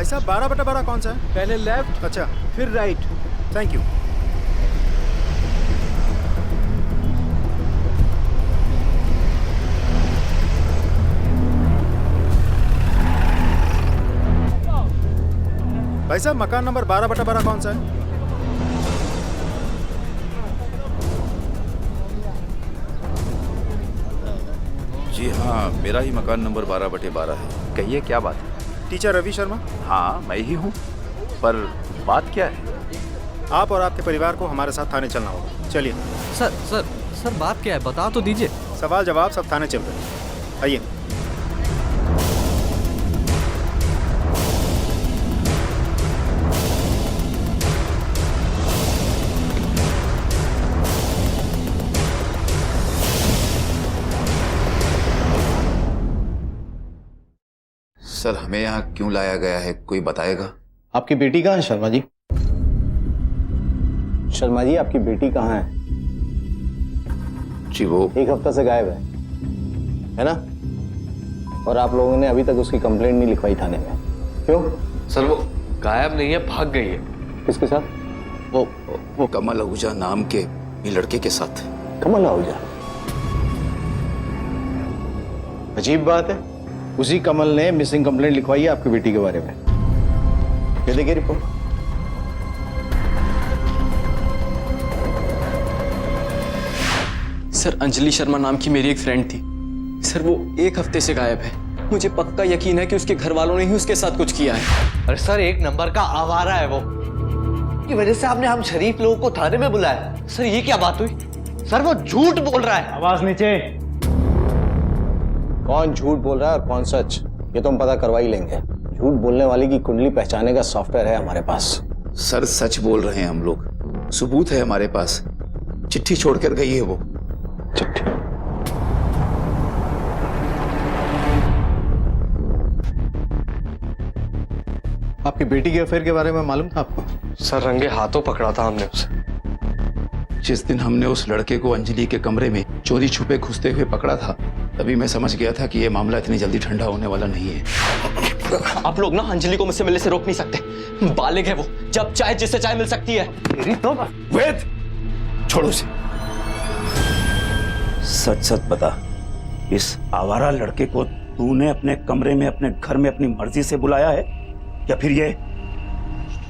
भाई साहब 12/12 कौन सा है? पहले लेफ्ट, अच्छा, फिर राइट। Thank you. भाई साहब मकान नंबर 12/12 कौन सा है? जी हाँ, मेरा ही मकान नंबर 12/12 है। कहिए क्या बात है? टीचर रवि शर्मा। हाँ मैं ही हूँ, पर बात क्या है? आप और आपके परिवार को हमारे साथ थाने चलना होगा। चलिए। सर सर सर बात क्या है, बता तो दीजिए। सवाल जवाब सब थाने चल रहे हैं। आइए। सर, हमें यहाँ क्यों लाया गया है, कोई बताएगा? आपकी बेटी कहाँ है शर्मा जी? शर्मा जी आपकी बेटी कहाँ है? जी वो एक हफ्ता से गायब है ना? और आप लोगों ने अभी तक उसकी कंप्लेंट नहीं लिखवाई थाने में, क्यों? सर वो गायब नहीं है, भाग गई है। किसके साथ? वो कमल आहूजा नाम के लड़के के साथ। कमल आहूजा? अजीब बात है, उसी कमल ने मिसिंग कंप्लेंट लिखवाई है आपकी बेटी के बारे में। ये देखिए रिपोर्ट। सर अंजलि शर्मा नाम की मेरी एक फ्रेंड थी सर, वो एक हफ्ते से गायब है। मुझे पक्का यकीन है कि उसके घर वालों ने ही उसके साथ कुछ किया है। अरे सर एक नंबर का आवारा है वो, की वजह से आपने हम शरीफ लोगों को थाने में बुलाया। सर ये क्या बात हुई? सर वो झूठ बोल रहा है। आवाज नीचे। कौन झूठ बोल रहा है और कौन सच, ये तो हम पता करवा ही लेंगे। झूठ बोलने वाले की कुंडली पहचाने का सॉफ्टवेयर है हमारे पास। सर सच बोल रहे हैं हम लोग, सबूत है हमारे पास। चिट्ठी छोड़कर गई है वो। चिट्ठी? आपकी बेटी के अफेयर के बारे में मालूम था आपको? सर रंगे हाथों पकड़ा था हमने उसे। जिस दिन हमने उस लड़के को अंजलि के कमरे में चोरी छुपे घुसते हुए पकड़ा था, तभी मैं समझ गया था कि ये मामला इतनी जल्दी ठंडा होने वाला नहीं है। आप लोग ना अंजलि को मुझसे मिलने से रोक नहीं सकते। बालिग है वो, जब चाहे जिससे चाहे मिल सकती है। तेरी तो वेद, छोड़ो उसे। सच सच बता, इस आवारा लड़के को तूने अपने कमरे में अपने घर में अपनी मर्जी से बुलाया है या फिर ये?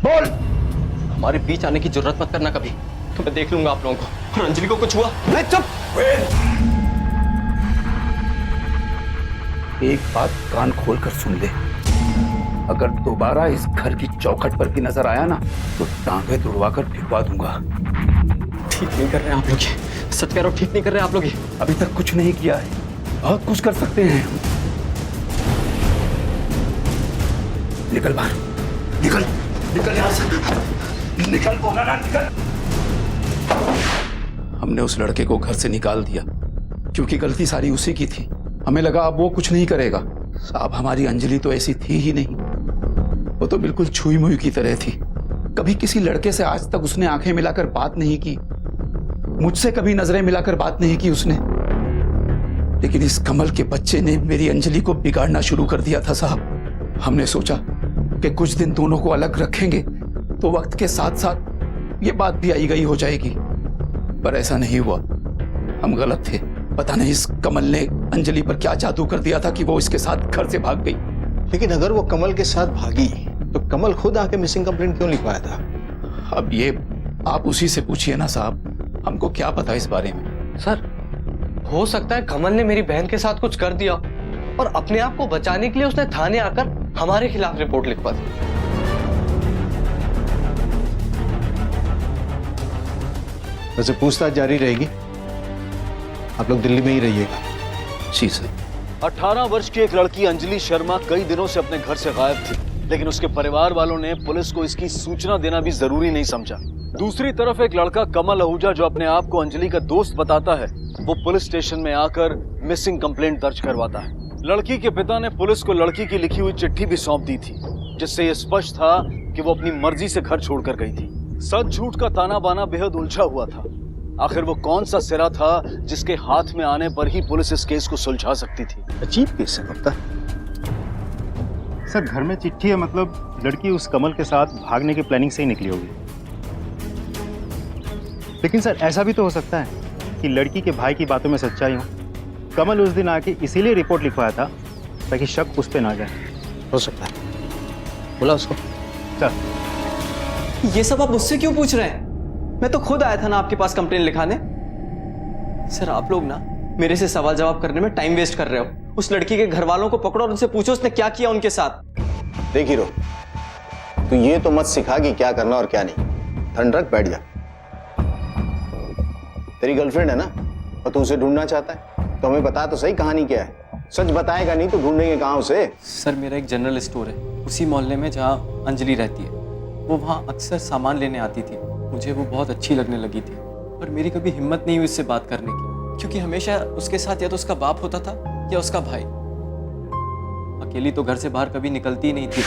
बोल। हमारे बीच आने की जरूरत मत करना कभी, तो मैं देख लूंगा आप लोगों को। और अंजलि को कुछ हुआ? चुप। एक बात कान खोलकर सुन ले, अगर दोबारा इस घर की चौखट पर भी नजर आया ना तो टांगे तुड़वाकर फिरवा दूंगा। ठीक नहीं कर रहे आप लोग, सच कह रहा हूं, ठीक नहीं कर रहे आप लोग। अभी तक कुछ नहीं किया है, बहुत कुछ कर सकते हैं। निकल बाहर, निकल निकल यहां से, निकल बोला ना, निकल। हमने उस लड़के को घर से निकाल दिया क्योंकि गलती सारी उसी की थी। हमें लगा अब वो कुछ नहीं करेगा। साहब हमारी अंजलि तो ऐसी थी ही नहीं, वो तो बिल्कुल छुई मुई की तरह थी। कभी किसी लड़के से आज तक उसने आंखें मिलाकर बात नहीं की, मुझसे कभी नजरें मिलाकर बात नहीं की उसने। लेकिन इस कमल के बच्चे ने मेरी अंजलि को बिगाड़ना शुरू कर दिया था साहब। हमने सोचा कि कुछ दिन दोनों को अलग रखेंगे तो वक्त के साथ साथ ये बात भी आई गई हो जाएगी, पर ऐसा नहीं हुआ। हम गलत थे। पता नहीं इस कमल ने अंजलि पर क्या जादू कर दिया था कि वो इसके साथ घर से भाग गई। लेकिन अगर वो कमल के साथ भागी तो कमल खुद आके मिसिंग कंप्लेंट क्यों लिखवाया था? अब ये आप उसी से पूछिए ना साहब, हमको क्या पता इस बारे में। सर हो सकता है कमल ने मेरी बहन के साथ कुछ कर दिया और अपने आप को बचाने के लिए उसने थाने आकर हमारे खिलाफ रिपोर्ट लिखवा दी। वैसे पूछताछ जारी रहेगी, आप लोग दिल्ली में ही रहिएगा। जी सर। 18 वर्ष की एक लड़की अंजलि शर्मा कई दिनों से अपने घर से गायब थी, लेकिन उसके परिवार वालों ने पुलिस को इसकी सूचना देना भी जरूरी नहीं समझा। दूसरी तरफ एक लड़का कमल आहूजा जो अपने आप को अंजलि का दोस्त बताता है, वो पुलिस स्टेशन में आकर मिसिंग कंप्लेंट दर्ज करवाता है। लड़की के पिता ने पुलिस को लड़की की लिखी हुई चिट्ठी भी सौंप दी थी, जिससे यह स्पष्ट था कि वो अपनी मर्जी से घर छोड़कर गई थी। सच झूठ का ताना बाना बेहद उलझा हुआ था। आखिर वो कौन सा सिरा था जिसके हाथ में आने पर ही पुलिस इस केस को सुलझा सकती थी? अजीब केस है गुप्ता। सर घर में चिट्ठी है, मतलब लड़की उस कमल के साथ भागने की प्लानिंग से ही निकली होगी। लेकिन सर ऐसा भी तो हो सकता है कि लड़की के भाई की बातों में सच्चाई हो। कमल उस दिन आके इसीलिए रिपोर्ट लिखवाया था ताकि शक उस पर ना जाए। हो सकता है, बोला उसको। सर ये सब आप मुझसे क्यों पूछ रहे हैं? मैं तो खुद आया था ना आपके पास कंप्लेन लिखाने। सर आप लोग ना मेरे से सवाल जवाब करने में टाइम वेस्ट कर रहे हो। उस लड़की के घर वालों को पकड़ो और उनसे पूछो उसने क्या किया उनके साथ। देख हीरो, तू ये तो मत सिखा कि क्या करना और क्या नहीं। ठंड रख, बैठ जा। तेरी गर्लफ्रेंड है ना, और तू उसे ढूंढना चाहता है तो हमें बता तो सही कहानी क्या है। सच बताएगा नहीं तो ढूंढेंगे कहाँ उसे। सर मेरा एक जनरल स्टोर है उसी मोहल्ले में जहाँ अंजलि रहती है। वो वहाँ अक्सर सामान लेने आती थी। मुझे वो बहुत अच्छी लगने लगी थी, पर मेरी कभी हिम्मत नहीं हुई उससे बात करने की, क्योंकि हमेशा उसके साथ या तो उसका बाप होता था या उसका भाई। अकेली तो घर से बाहर कभी निकलती ही नहीं थी।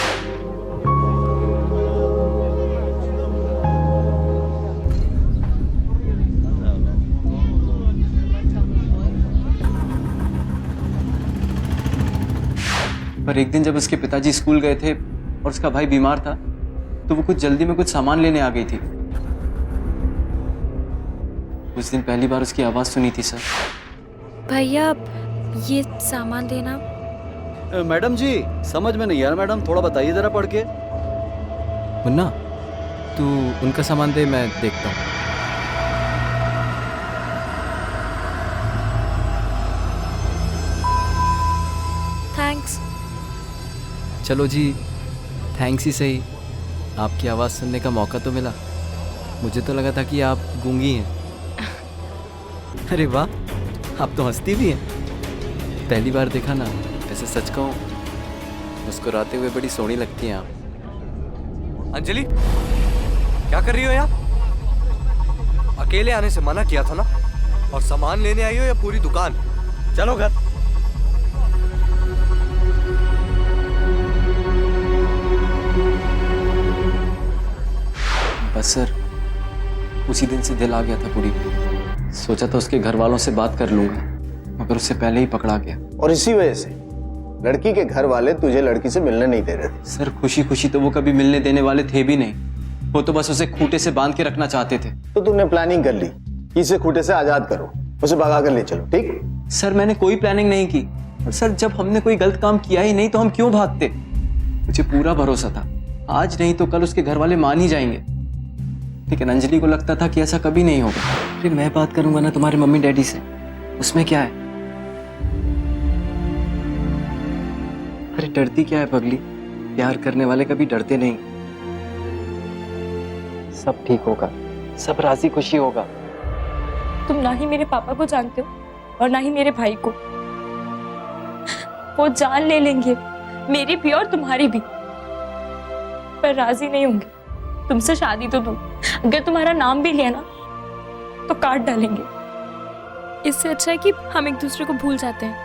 पर एक दिन जब उसके पिताजी स्कूल गए थे और उसका भाई बीमार था तो वो कुछ जल्दी में कुछ सामान लेने आ गई थी। उस दिन पहली बार उसकी आवाज सुनी थी सर। भैया ये सामान देना। मैडम जी समझ में नहीं यार मैडम, थोड़ा बताइए जरा पढ़ के। मुन्ना तू उनका सामान दे, मैं देखता हूँ। थैंक्स। चलो जी, थैंक्स ही सही, आपकी आवाज़ सुनने का मौका तो मिला। मुझे तो लगा था कि आप गूंगी हैं। अरे वाह, आप तो हंसती भी हैं। पहली बार देखा ना, ऐसे सच कहूँ मुस्कुराते हुए बड़ी सोहनी लगती हैं आप। अंजलि क्या कर रही हो यार? अकेले आने से मना किया था ना, और सामान लेने आई हो या पूरी दुकान? चलो घर। बस सर उसी दिन से दिल आ गया था पूरी पे। सोचा था उसके घर वालों से बात कर लूंगा, मगर उससे पहले ही पकड़ा गया। और इसी वजह से लड़की के घर वाले तुझे लड़की से मिलने नहीं दे रहे थे। सर खुशी खुशी तो वो कभी मिलने देने वाले थे भी नहीं। वो तो बस उसे खूंटे से बांध के रखना चाहते थे। तो तूने प्लानिंग कर ली कि इसे खूंटे से आजाद करो, उसे भगा कर ले चलो, ठीक? सर मैंने कोई प्लानिंग नहीं की। और सर जब हमने कोई गलत काम किया ही नहीं तो हम क्यों भागते? मुझे पूरा भरोसा था आज नहीं तो कल उसके घर वाले मान ही जाएंगे। लेकिन अंजलि को लगता था कि ऐसा कभी नहीं होगा। फिर मैं बात करूंगा ना तुम्हारे मम्मी डैडी से, उसमें क्या है? अरे डरती क्या है पगली, प्यार करने वाले कभी डरते नहीं। सब ठीक होगा, सब राजी खुशी होगा। तुम ना ही मेरे पापा को जानते हो और ना ही मेरे भाई को। वो जान ले लेंगे, मेरी भी और तुम्हारी भी, पर राजी नहीं होंगे तुमसे शादी तो दूर, अगर तुम्हारा नाम भी लिया ना तो काट डालेंगे। इससे अच्छा है कि हम एक दूसरे को भूल जाते हैं।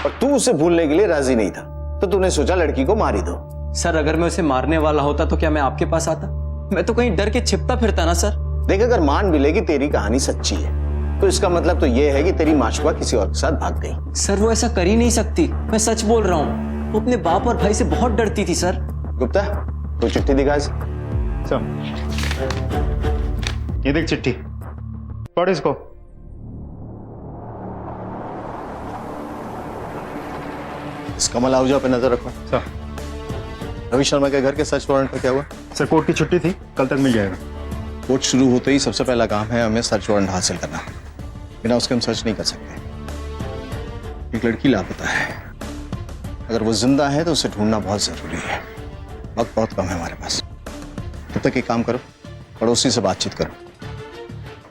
और तू उसे भूलने के लिए राजी नहीं था तो तूने सोचा लड़की को मार ही दो। सर अगर मैं उसे मारने वाला होता तो क्या मैं आपके पास आता? मैं तो कहीं डर के छिपता फिरता ना सर। देख, अगर मान भी ले कि तेरी कहानी सच्ची है तो इसका मतलब तो यह है कि तेरी माशुका किसी और के साथ भाग गई। सर वो ऐसा कर ही नहीं सकती, मैं सच बोल रहा हूँ। वो अपने बाप और भाई से बहुत डरती थी सर। गुप्ता तो चिट्ठी दिखा इसे। सर ये देख चिट्ठी, पढ़ इसको। इस कमल आहूजा पे नजर रखो। सर रवि शर्मा के घर के सर्च वारंट पर क्या हुआ? सर कोर्ट की छुट्टी थी, कल तक मिल जाएगा। कोर्ट शुरू होते ही सबसे पहला काम है हमें सर्च वारंट हासिल करना। बिना उसके हम सर्च नहीं कर सकते। एक लड़की लापता है, अगर वो जिंदा है तो उसे ढूंढना बहुत जरूरी है। वक्त बहुत कम है हमारे पास। तब तक एक काम करो, पड़ोसी से बातचीत करो।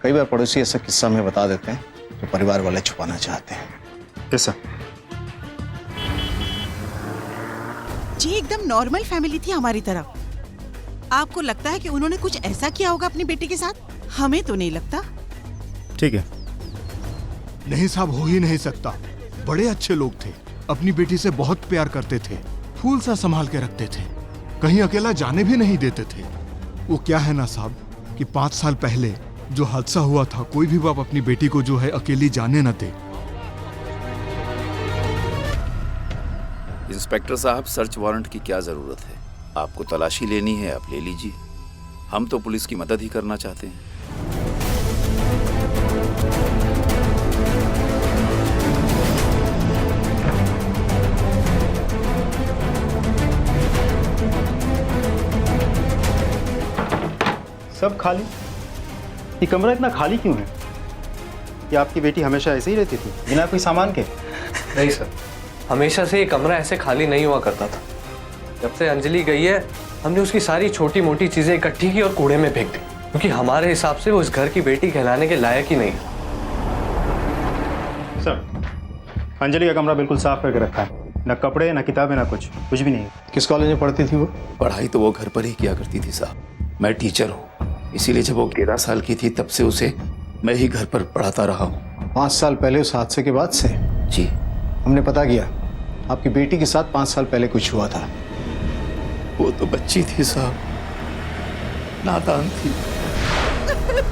कई बार पड़ोसी ऐसा किस्सा हमें बता देते हैं जो परिवार वाले छुपाना चाहते हैं। Yes sir. जी एकदम नॉर्मल फैमिली थी हमारी तरफ। आपको लगता है कि उन्होंने कुछ ऐसा किया होगा अपनी बेटी के साथ? हमें तो नहीं लगता। ठीक है। नहीं साहब, हो ही नहीं सकता। बड़े अच्छे लोग थे, अपनी बेटी से बहुत प्यार करते थे, फूल सा संभाल के रखते थे, कहीं अकेला जाने भी नहीं देते थे। वो क्या है ना साहब कि 5 साल पहले जो हादसा हुआ था, कोई भी बाप अपनी बेटी को जो है अकेली जाने न दे। इंस्पेक्टर साहब, सर्च वारंट की क्या जरूरत है? आपको तलाशी लेनी है, आप ले लीजिए। हम तो पुलिस की मदद ही करना चाहते हैं। सब खाली। ये कमरा इतना खाली क्यों है? कि आपकी बेटी हमेशा ऐसे ही रहती थी, बिना कोई सामान के? नहीं सर, हमेशा से ये कमरा ऐसे खाली नहीं हुआ करता था। जब से अंजलि गई है, हमने उसकी सारी छोटी मोटी चीजें इकट्ठी की और कूड़े में फेंक दी, क्योंकि हमारे हिसाब से वो इस घर की बेटी कहलाने के लायक ही नहीं है। सर, अंजलि का कमरा बिल्कुल साफ करके रखा है। न कपड़े, न किताबें, न कुछ भी नहीं है। किस कॉलेज में पढ़ती थी वो? पढ़ाई तो वो घर पर ही किया करती थी साहब। मैं टीचर हूँ, इसीलिए जब वो 11 साल की थी तब से उसे मैं ही घर पर पढ़ाता रहा हूँ। 5 साल पहले उस हादसे के बाद से? जी। हमने पता किया आपकी बेटी के साथ 5 साल पहले कुछ हुआ था। वो तो बच्ची थी साहब, नादान थी।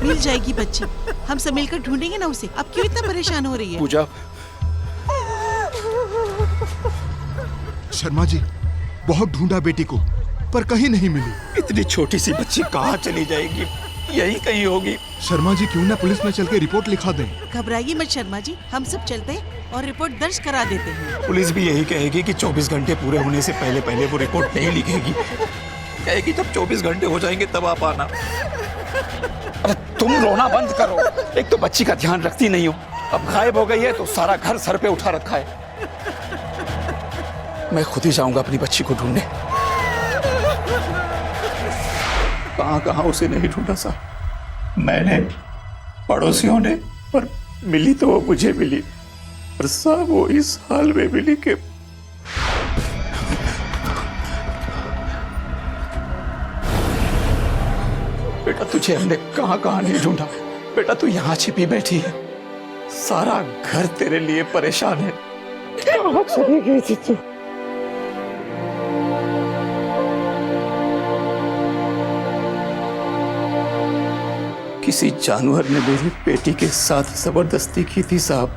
मिल जाएगी बच्ची, हम सब मिलकर ढूंढेंगे ना उसे। अब क्यों इतना परेशान हो रही है? पूजा, शर्मा जी, बहुत ढूंढा बेटी को, पर कहीं नहीं मिली। इतनी छोटी सी बच्ची कहाँ चली जाएगी? यही कहीं होगी। शर्मा जी, क्यों ना पुलिस में चल के रिपोर्ट लिखा दें? घबराइए मत शर्मा जी, हम सब चलते हैं और रिपोर्ट दर्ज करा देते हैं। पुलिस भी यही कहेगी कि 24 घंटे पूरे होने से पहले पहले वो रिपोर्ट नहीं लिखेगी। कहेगी जब 24 घंटे हो जाएंगे तब आप आना। अरे तुम रोना बंद करो। एक तो बच्ची का ध्यान रखती नहीं हो, अब गायब हो गई है तो सारा घर सर पे उठा रखा है। मैं खुद ही जाऊंगा अपनी बच्ची को ढूंढने। कहां कहां उसे नहीं ढूंढा साहब। मैंने, पड़ोसियों ने, पर मिली तो वो मुझे मिली, पर साहब वो इस हाल में मिली कि बेटा तुझे हमने कहां कहां नहीं ढूंढा। बेटा तू यहां छिपी बैठी है, सारा घर तेरे लिए परेशान है। कहां चली गई थी तू? किसी जानवर ने मेरी बेटी के साथ जबरदस्ती की थी साहब।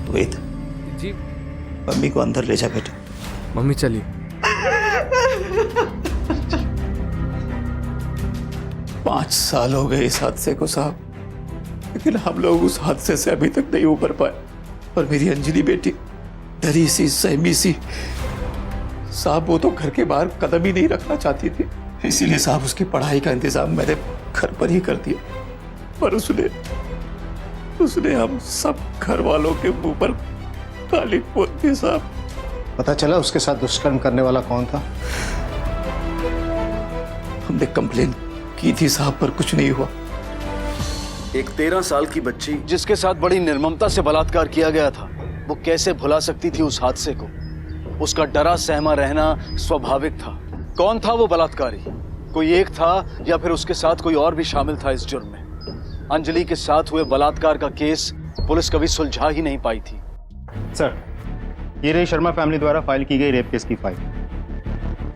वेद जी। मम्मी को अंदर ले जा बेटा। मम्मी चलिए। 5 साल हो गए इस हादसे को साहब, लेकिन हम लोग उस हादसे से अभी तक नहीं उबर पाए। और मेरी अंजलि बेटी डरी सी, सहमी सी साहब, वो तो घर के बाहर कदम ही नहीं रखना चाहती थी। इसीलिए साहब उसकी पढ़ाई का इंतजाम मैंने घर पर ही कर दिया, पर उसने हम सब घर वालों के मुंह पर काली पोत दी साहब। पता चला उसके साथ दुष्कर्म करने वाला कौन था? हमने कंप्लेन की थी साहब, पर कुछ नहीं हुआ। एक 13 साल की बच्ची जिसके साथ बड़ी निर्ममता से बलात्कार किया गया था, वो कैसे भुला सकती थी उस हादसे को? उसका डरा सहमा रहना स्वाभाविक था। कौन था वो बलात्कारी? कोई एक था या फिर उसके साथ कोई और भी शामिल था इस जुर्म में? अंजलि के साथ हुए बलात्कार का केस पुलिस कभी सुलझा ही नहीं पाई थी। सर, ये रही शर्मा फैमिली द्वारा फाइल की गई रेप केस की फाइल।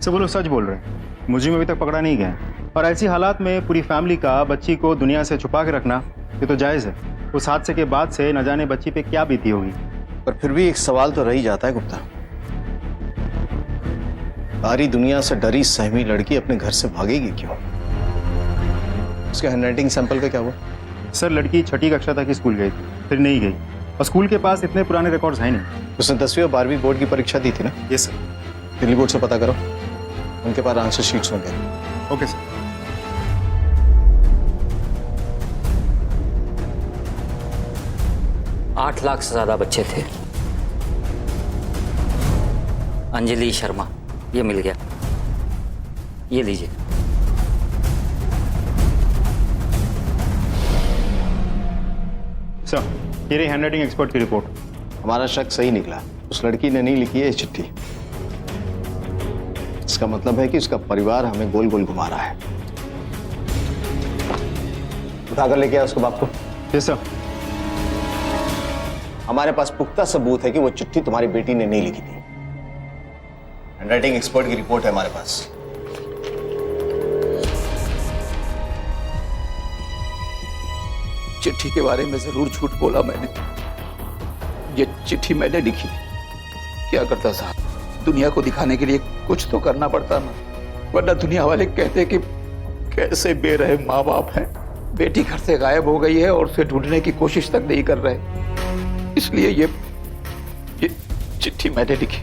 सब वो लोग सच बोल रहे हैं, मुझे अभी तक पकड़ा नहीं गया। और ऐसी हालात में पूरी फैमिली का बच्ची को दुनिया से छुपा के रखना ये तो जायज़ है। उस हादसे के बाद से न जाने बच्ची पे क्या बीती होगी। पर फिर भी एक सवाल तो रह ही जाता है गुप्ता, सारी दुनिया से डरी सहमी लड़की अपने घर से भागेगी क्यों? उसके हैंडराइटिंग सैंपल का क्या हुआ? सर, लड़की 6ठी कक्षा तक ही स्कूल गई थी, फिर नहीं गई। और स्कूल के पास इतने पुराने रिकॉर्ड्स हैं नहीं। उसने 10वीं और 12वीं बोर्ड की परीक्षा दी थी ना? Yes sir. दिल्ली बोर्ड से पता करो, उनके पास आंसर शीट्स होंगे। Okay sir. आठ लाख से ज्यादा बच्चे थे। अंजलि शर्मा, ये मिल गया, ये लीजिए। सर, ये रही हैंडराइटिंग एक्सपर्ट की रिपोर्ट। हमारा शक सही निकला, उस लड़की ने नहीं लिखी है ये चिट्ठी। इसका मतलब है कि उसका परिवार हमें गोल गोल घुमा रहा है। उठाकर लेके आया उसको बाप को। Yes sir. हमारे पास पुख्ता सबूत है कि वो चिट्ठी तुम्हारी बेटी ने नहीं लिखी थी। हैंडराइटिंग एक्सपर्ट की रिपोर्ट है हमारे पास। चिट्ठी के बारे में जरूर झूठ बोला मैंने, ये चिट्ठी मैंने लिखी थी। क्या करता साहब, दुनिया को दिखाने के लिए कुछ तो करना पड़ता ना, वरना दुनिया वाले कहते कि कैसे बेरहम माँ बाप हैं, बेटी घर से गायब हो गई है और उसे ढूंढने की कोशिश तक नहीं कर रहे। इसलिए ये चिट्ठी मैंने लिखी।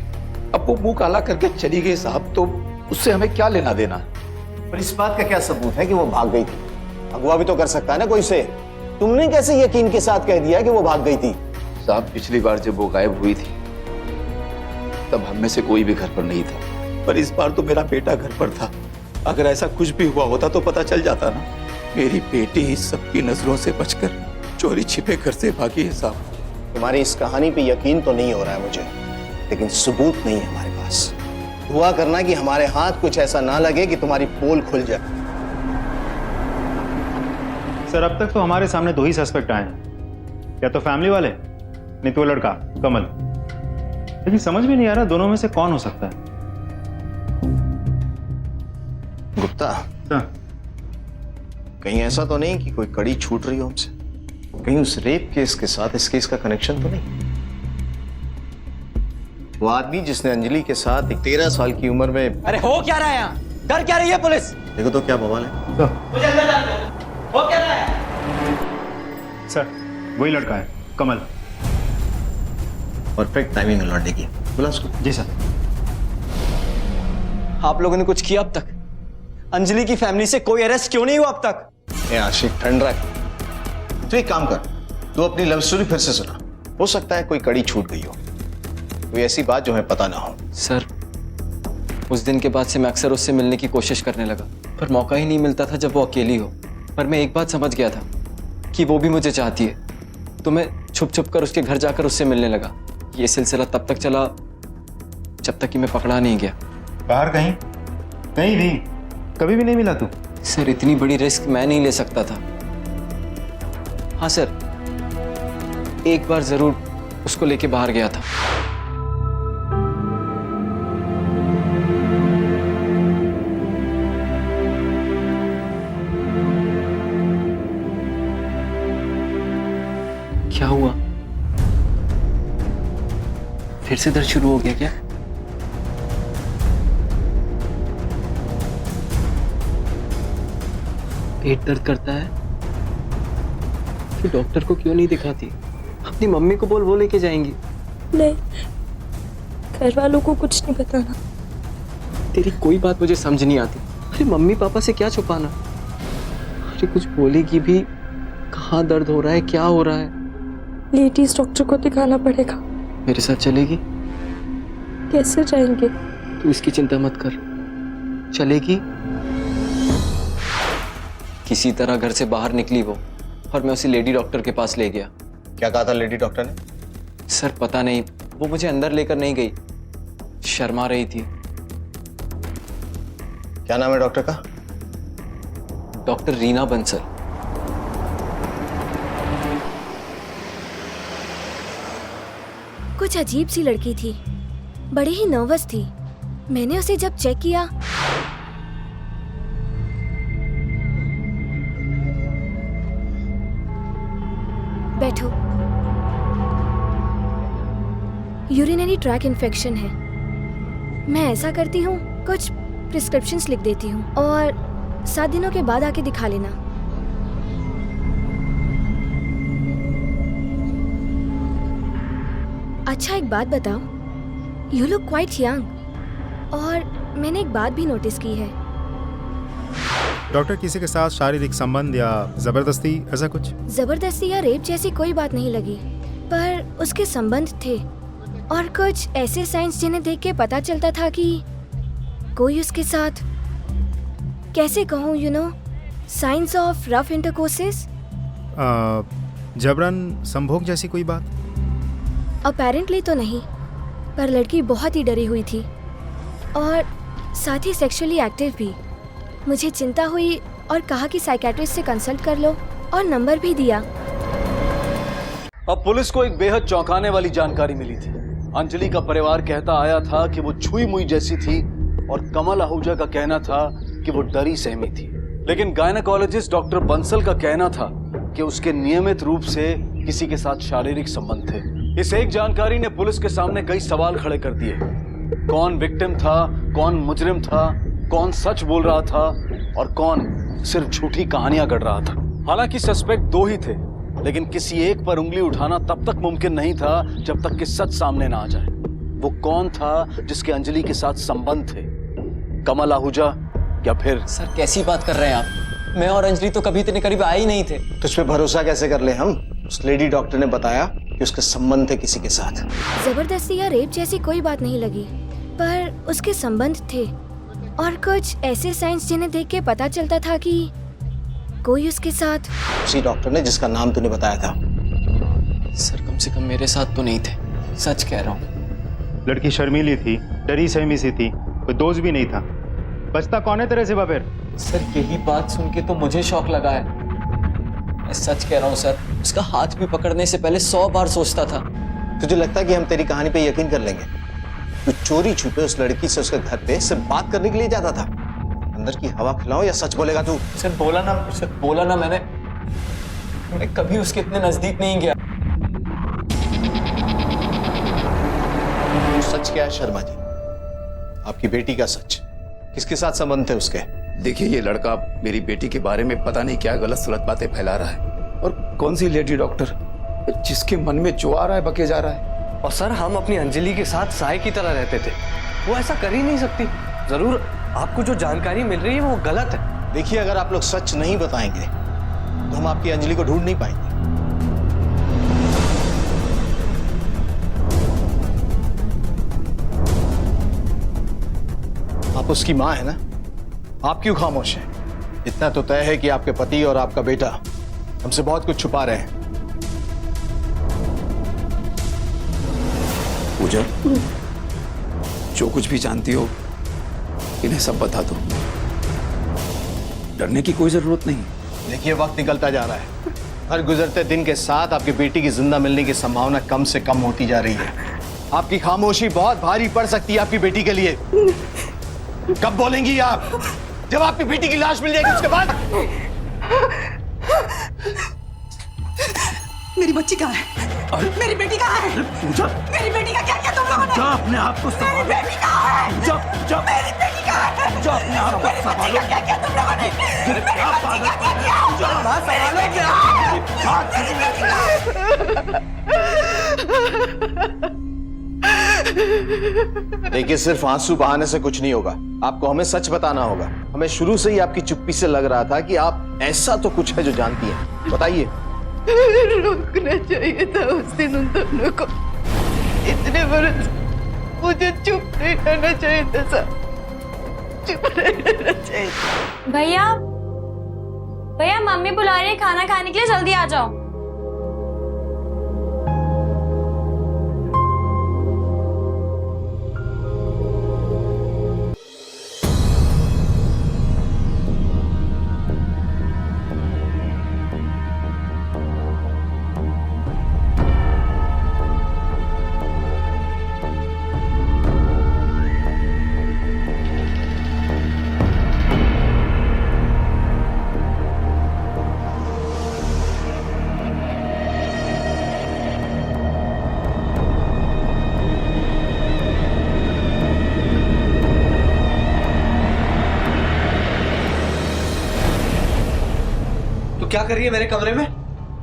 अब वो मुंह काला करके चली गई साहब, तो उससे हमें क्या लेना देना। पर इस बात का क्या सबूत है कि वो भाग गई थी? अगवा भी तो कर सकता है ना कोई से। तुमने कैसे यकीन के साथ कह दिया कि वो भाग गई थी? साहब पिछली बार जब वो गायब हुई थी तब हम में से कोई भी घर पर नहीं था, पर इस बार तो मेरा बेटा घर पर था। अगर ऐसा कुछ भी हुआ होता तो पता चल जाता ना। मेरी बेटी सबकी नजरों से बचकर चोरी छिपे घर से भागी है साहब। तुम्हारी इस कहानी पे यकीन तो नहीं हो रहा है मुझे, लेकिन सबूत नहीं है हमारे पास। दुआ करना कि हमारे हाथ कुछ ऐसा ना लगे कि तुम्हारी पोल खुल जाए। सर अब तक तो हमारे सामने 2 ही सस्पेक्ट आए हैं, या तो फैमिली वाले नहीं तो वो लड़का कमल। लेकिन समझ में नहीं आ रहा दोनों में से कौन हो सकता है। गुप्ता, कहीं ऐसा तो नहीं कि कोई कड़ी छूट रही हो हमसे? कहीं उस रेप केस के साथ इस केस का कनेक्शन तो नहीं? वो आदमी जिसने अंजलि के साथ एक 13 साल की उम्र में... अरे हो क्या रहा है यहाँ? डर क्या रही है पुलिस? देखो तो क्या बवाल है। मुझे अंदर जाने दो। हो क्या रहा है? सर वही लड़का है कमल। परफेक्ट टाइमिंग लौटने की। बुला उसको। जी सर। आप लोगों ने कुछ किया अब तक? अंजलि की फैमिली से कोई अरेस्ट क्यों नहीं हुआ अब तक? आशिक ठंड रख। तो एक काम कर, तू अपनी लव स्टोरी फिर से सुना। हो सकता है कोई कड़ी छूट गई हो, कोई ऐसी बात जो हमें पता ना हो। सर उस दिन के बाद से मैं अक्सर उससे मिलने की कोशिश करने लगा, पर मौका ही नहीं मिलता था जब वो अकेली हो। पर मैं एक बात समझ गया था कि वो भी मुझे चाहती है, तो मैं छुप छुप कर उसके घर जाकर उससे मिलने लगा। ये सिलसिला तब तक चला जब तक कि मैं पकड़ा नहीं गया। बाहर कहीं कहीं भी कभी भी नहीं मिला तू? सर इतनी बड़ी रिस्क मैं नहीं ले सकता था। हाँ सर, एक बार जरूर उसको लेके बाहर गया था। क्या हुआ? फिर से दर्द शुरू हो गया क्या? पेट दर्द करता है? फिर डॉक्टर को क्यों नहीं दिखाती? अपनी मम्मी को बोल, वो लेके जाएंगी। नहीं, घर वालों को कुछ नहीं बताना। तेरी कोई बात मुझे समझ नहीं आती। अरे मम्मी पापा से क्या छुपाना? अरे कुछ बोलेगी भी, कहाँ दर्द हो रहा है, क्या हो रहा है? लेडीज डॉक्टर को दिखाना पड़ेगा। मेरे साथ चलेगी? कैसे जाएंगे? तू इसकी चिंता मत कर, चलेगी। किसी तरह घर से बाहर निकली वो, और मैं उसे लेडी डॉक्टर के पास ले गया। क्या कहा था लेडी डॉक्टर ने? सर पता नहीं, वो मुझे अंदर लेकर नहीं गई, शर्मा रही थी। क्या नाम है डॉक्टर का? डॉक्टर रीना बंसल। कुछ अजीब सी लड़की थी, बड़ी ही नर्वस थी। मैंने उसे जब चेक किया, बैठो। यूरिनरी ट्रैक इन्फेक्शन है। मैं ऐसा करती हूँ, कुछ प्रिस्क्रिप्शंस लिख देती हूँ और 7 दिनों के बाद आके दिखा लेना। अच्छा एक बात बताओ, यू लुक क्वाइट यंग। और मैंने एक बात भी नोटिस की है। डॉक्टर किसी के साथ शारीरिक संबंध या जबरदस्ती ऐसा कुछ? जबरदस्ती या रेप जैसी कोई बात नहीं लगी, पर उसके संबंध थे और कुछ ऐसे साइंस जिन्हें देख के पता चलता था कि कोई उसके साथ, कैसे कहूँ, you know, science of rough intercourses. जबरन संभोग जैसी कोई बात? अपेरेंटली तो नहीं, पर लड़की बहुत ही डरी हुई थी और साथ ही सेक्सुअली एक्टिव भी। मुझे चिंता हुई और कहा कि साइकियाट्रिस्ट से कंसल्ट कर लो, और नंबर भी दिया। अब पुलिस को एक बेहद चौंकाने वाली जानकारी मिली थी। अंजलि का परिवार कहता आया था कि वो छुई मुई जैसी थी, और कमल आहूजा का कहना था कि वो डरी सहमी थी। लेकिन गायनेकोलॉजिस्ट डॉक्टर बंसल का कहना था कि उसके नियमित रूप से किसी के साथ शारीरिक संबंध थे। इस एक जानकारी ने पुलिस के सामने कई सवाल खड़े कर दिए। कौन विक्टिम था, कौन मुजरिम था, कौन सच बोल रहा था और कौन सिर्फ झूठी कहानियां गढ़ रहा था। हालांकि सस्पेक्ट दो ही थे, लेकिन किसी एक पर उंगली उठाना तब तक मुमकिन नहीं था जब तक कि सच सामने ना आ जाए। वो कौन था जिसके अंजलि के साथ संबंध थे? कमल आहूजा या फिर? सर कैसी बात कर रहे हैं आप? मैं और अंजलि तो कभी इतने करीब आए ही नहीं थे। तो इस पे भरोसा कैसे कर ले हम? उस लेडी डॉक्टर ने बताया कि उसके संबंध थे किसी के साथ। जबरदस्ती या रेप जैसी कोई बात नहीं लगी, पर उसके संबंध थे और कुछ ऐसे साइंस जिन्हें देख के पता चलता था कि कोई उसके साथ। उसी डॉक्टर ने जिसका नाम तूने बताया था। सर कम से कम मेरे साथ तो नहीं थे, सच कह रहा हूँ। लड़की शर्मीली थी, डरी सहमी सी थी, कोई दोस्त भी नहीं था। बचता कौन है तेरे सिवा फिर? सर यही बात सुन के तो मुझे शौक लगा है। मैं सच कह रहा हूँ सर, उसका हाथ भी पकड़ने से पहले 100 बार सोचता था। तुझे लगता है कि हम तेरी कहानी पे यकीन कर लेंगे? तू चोरी छुपे उस लड़की से उसके घर पे सिर्फ बात करने के लिए जाता था। अंदर की हवा खिलाओ या सच बोलेगा तू? सर बोला ना मैं कभी उसके इतने नजदीक नहीं गया। सच क्या है शर्मा जी? आपकी बेटी का सच? किसके साथ संबंध थे उसके? देखिए, ये लड़का मेरी बेटी के बारे में पता नहीं क्या गलत सलत बातें फैला रहा है। और कौन सी लेडी डॉक्टर, जिसके मन में जो आ रहा है बके जा रहा है। और सर हम अपनी अंजलि के साथ साय की तरह रहते थे, वो ऐसा कर ही नहीं सकती। जरूर आपको जो जानकारी मिल रही है वो गलत है। देखिए, अगर आप लोग सच नहीं बताएंगे तो हम आपकी अंजलि को ढूंढ नहीं पाएंगे। आप उसकी मां है ना? आप क्यों खामोश हैं? इतना तो तय है कि आपके पति और आपका बेटा हमसे बहुत कुछ छुपा रहे हैं। पूजा, जो कुछ भी जानती हो इन्हें सब बता दो। डरने की कोई जरूरत नहीं। देखिए, वक्त निकलता जा रहा है। हर गुजरते दिन के साथ आपकी बेटी की जिंदा मिलने की संभावना कम से कम होती जा रही है। आपकी खामोशी बहुत भारी पड़ सकती है आपकी बेटी के लिए। कब बोलेंगी आप? जब आपकी बेटी की लाश मिल जाएगी उसके बाद। मेरी बच्ची कहाँ है? मेरी बेटी कहाँ है? मेरी बेटी का क्या किया तुम लोगों ने? अपने आप को मेरी बेटी कहाँ है? मेरी बेटी कहाँ है? अपने आप को संभालो। क्या किया तुम लोगों ने? मेरी बेटी का क्या किया? देखिए, सिर्फ आंसू बहाने से कुछ नहीं होगा। आपको हमें सच बताना होगा। हमें शुरू से ही आपकी चुप्पी से लग रहा था कि आप ऐसा तो कुछ है जो जानती हैं। बताइए। रुकना चाहिए था उस दिन उन दोनों को। इतने बरस मुझे चुप नहीं रहना चाहिए था सर, चुप नहीं रहना चाहिए। भैया मम्मी बुला रही है खाना खाने के लिए, जल्दी आ जाओ। क्या कर रही है मेरे कमरे में?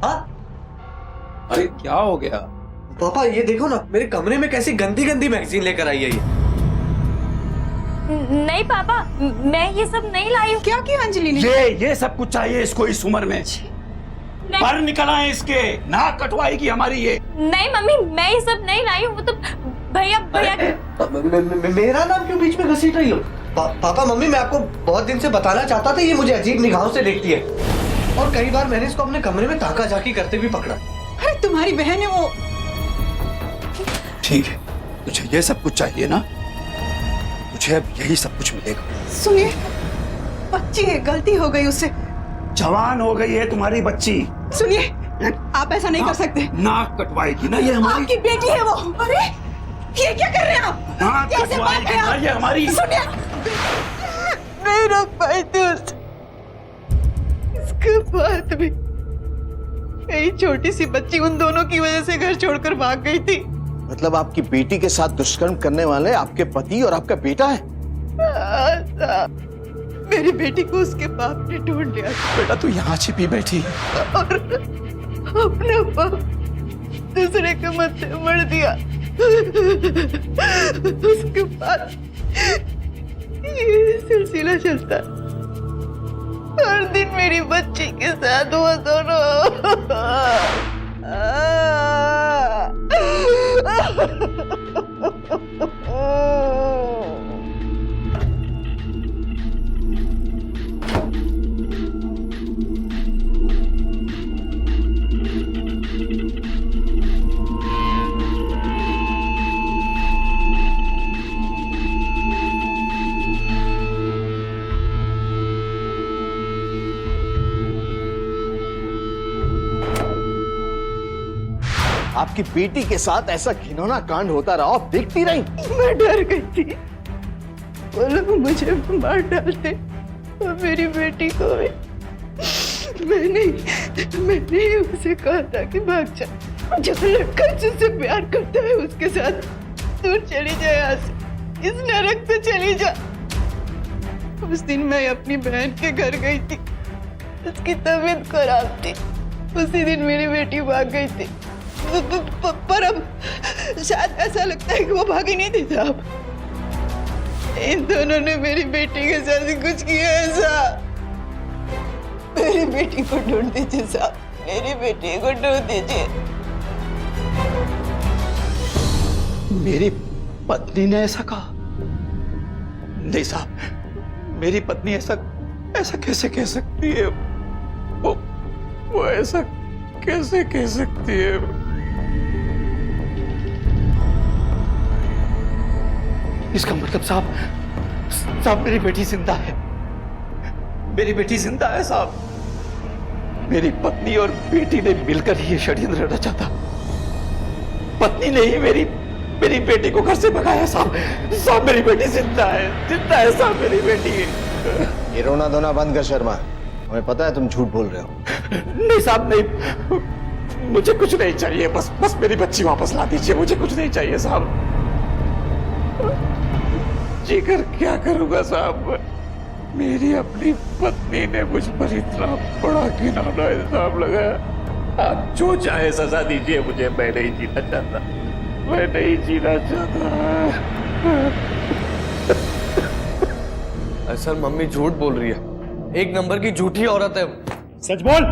हाँ? अरे क्या हो गया? पापा ये देखो ना, मेरे कमरे में कैसी गंदी गंदी मैगजीन लेकर आई है ये। नहीं पापा, मैं ये सब नहीं लाई हूँ। क्या किया अंजलि ने? ये सब कुछ चाहिए इसको इस उम्र में? पर निकल आए इसके, नाक कटवाएगी हमारी ये। नहीं मम्मी, मैं ये सब नहीं लाई हूँ। वो तो भैया मेरा नाम क्यों बीच में घसीट रही हो? पापा मम्मी, मैं आपको बहुत दिन से बताना चाहता था, ये मुझे अजीब निगाहों से देखती है और कई बार मैंने इसको अपने कमरे में ताका झाकी करते भी पकड़ा। अरे तुम्हारी बहन है वो। ठीक है, तुझे ये सब कुछ चाहिए ना? तुझे अब यही सब कुछ मिलेगा। सुनिए, बच्ची है, गलती हो गई उससे। जवान हो गई है तुम्हारी बच्ची। सुनिए, आप ऐसा नहीं कर सकते। नाक कटवाएगी ना ये हमारी। आपकी बेटी है वो। अरे ये क्या कर रहे हैं आप? नाक कटवाएगी ना ये हमारी। सुनिए, नहीं रोक पाई थी उसके बाद भी मेरी छोटी सी बच्ची उन दोनों की वजह से घर छोड़कर भाग गई थी। मतलब आपकी बेटी के साथ दुष्कर्म करने वाले आपके पति और आपका बेटा है? मेरी बेटी को उसके बाप ने ढूंढ लिया बेटा तू यहाँ छिपी बैठी और अपना बाप दूसरे के मत्थे मर दिया। उसके बाद ये सिलसिला चलता, हर दिन मेरी बच्ची के साथ वो दोनों आपकी बेटी के साथ ऐसा घिनौना कांड होता रहा, आप देखती रही। मैं डर गई थी, बोलो मुझे मार डालते और मेरी बेटी को भी। मैंने उसे कहा था कि भाग जा, जो लड़का जिससे प्यार करता है उसके साथ दूर चली जाए, यहाँ से, इस नरक से चली जा। उस दिन मैं अपनी बहन के घर गई थी, उसकी तबीयत खराब थी। उसी दिन मेरी बेटी भाग गई थी, पर अब शायद ऐसा लगता है कि वो भागी नहीं थी साहब। इन दोनों ने मेरी बेटी के साथ कुछ किया ऐसा। मेरी बेटी को ढूंढ दीजिए साहब, मेरी बेटी को ढूंढ दीजिए। मेरी पत्नी ने ऐसा कहा? नहीं साहब, मेरी पत्नी ऐसा कैसे कह सकती है? वो ऐसा कैसे कह सकती है? इसका मतलब साहब मेरी बेटी जिंदा है। मेरी बेटी जिंदा है साहब। मेरी पत्नी और बेटी ने मिलकर ये षड्यंत्र रचा था। पत्नी ने ही मेरी बेटी को घर से भगाया साहब। मेरी बेटी जिंदा है साहब, मेरी बेटी। ये रोना धोना बंद कर शर्मा, हमें पता है तुम झूठ बोल रहे हो। नहीं साहब नहीं, मुझे कुछ नहीं चाहिए, बस मेरी बच्ची वापस ला दीजिए, मुझे कुछ नहीं चाहिए साहब। जीकर क्या करूंगा साहब, मेरी अपनी पत्नी ने मुझ पर इतना बड़ा घिनौना इल्जाम लगाया। आप जो चाहे सजा दीजिए मुझे, मैं नहीं जीना चाहता, मैं नहीं जीना चाहता। सर मम्मी झूठ बोल रही है, एक नंबर की झूठी औरत है। सच बोल,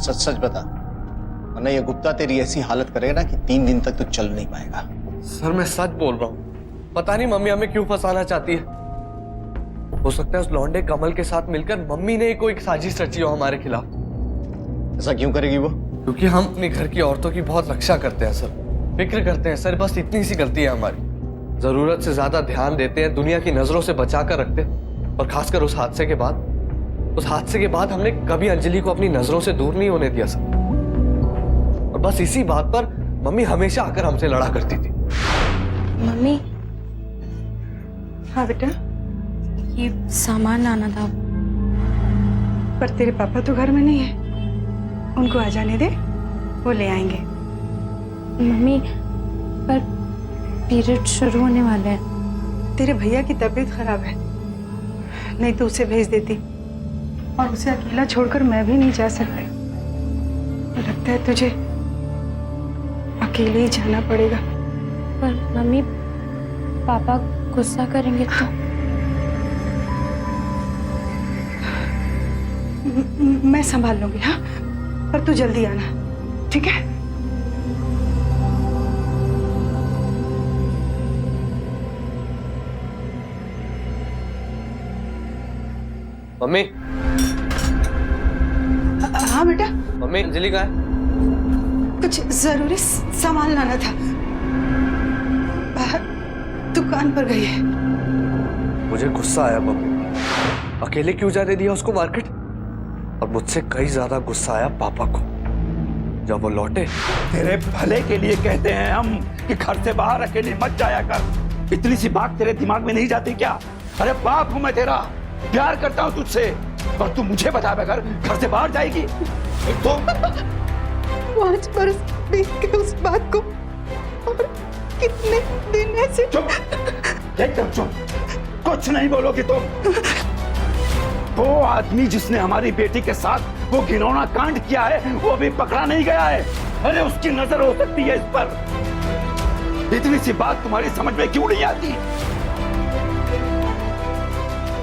सच बता, वरना ये गुप्ता तेरी ऐसी हालत करेगा ना कि 3 दिन तक तो चल नहीं पाएगा। सर मैं सच बोल रहा हूँ, पता नहीं मम्मी हमें क्यों फंसाना चाहती है। हो सकता है उस लौंडे कमल के साथ मिलकर मम्मी ने कोई साजिश रची हो हमारे खिलाफ। ऐसा क्यों करेगी वो? क्योंकि हम अपने घर की औरतों की बहुत रक्षा करते हैं सर, फिक्र करते हैं सर, बस इतनी सी गलती है हमारी। जरूरत से ज्यादा ध्यान देते हैं, दुनिया की नजरों से बचा कर रखते हैं। और खासकर उस हादसे के बाद हमने कभी अंजलि को अपनी नजरों से दूर नहीं होने दिया सर। और बस इसी बात पर मम्मी हमेशा आकर हमसे लड़ा करती थी। मम्मी, हाँ बेटा, ये सामान लाना था। पर तेरे पापा तो घर में नहीं है, उनको आ जाने दे, वो ले आएंगे। मम्मी, पर पीरियड शुरू होने वाले हैं। तेरे भैया की तबीयत खराब है, नहीं तो उसे भेज देती, और उसे अकेला छोड़कर मैं भी नहीं जा सकती। लगता है तुझे अकेले ही जाना पड़ेगा। पर मम्मी, पापा गुस्सा करेंगे तो? मैं संभाल लूंगी, हाँ, पर तू जल्दी आना, ठीक है? मम्मी। हाँ बेटा। मम्मी अंजलि कहाँ है? कुछ जरूरी सामान लाना था, बाहर दुकान पर गई है। मुझे गुस्सा आया मम्मी, अकेले क्यों जाने दिया उसको मार्केट। और मुझसे कई ज्यादा गुस्सा आया पापा को जब वो लौटे। तेरे भले के लिए कहते हैं हम कि घर से बाहर अकेले मत जाया कर। इतनी सी बात तेरे दिमाग में नहीं जाती क्या? अरे बाप हूं मैं तेरा, प्यार करता हूं तुझसे, और तू मुझे बताए बगैर घर से बाहर जाएगी? 5 बरस बीत गए उस बात को, और कितने दिन ऐसे। चुप, एकदम चुप, कुछ नहीं बोलोगी तुम। वो आदमी जिसने हमारी बेटी के साथ वो घिनौना कांड किया है, वो अभी पकड़ा नहीं गया है। अरे उसकी नजर हो सकती है इस पर। इतनी सी बात तुम्हारी समझ में क्यों नहीं आती?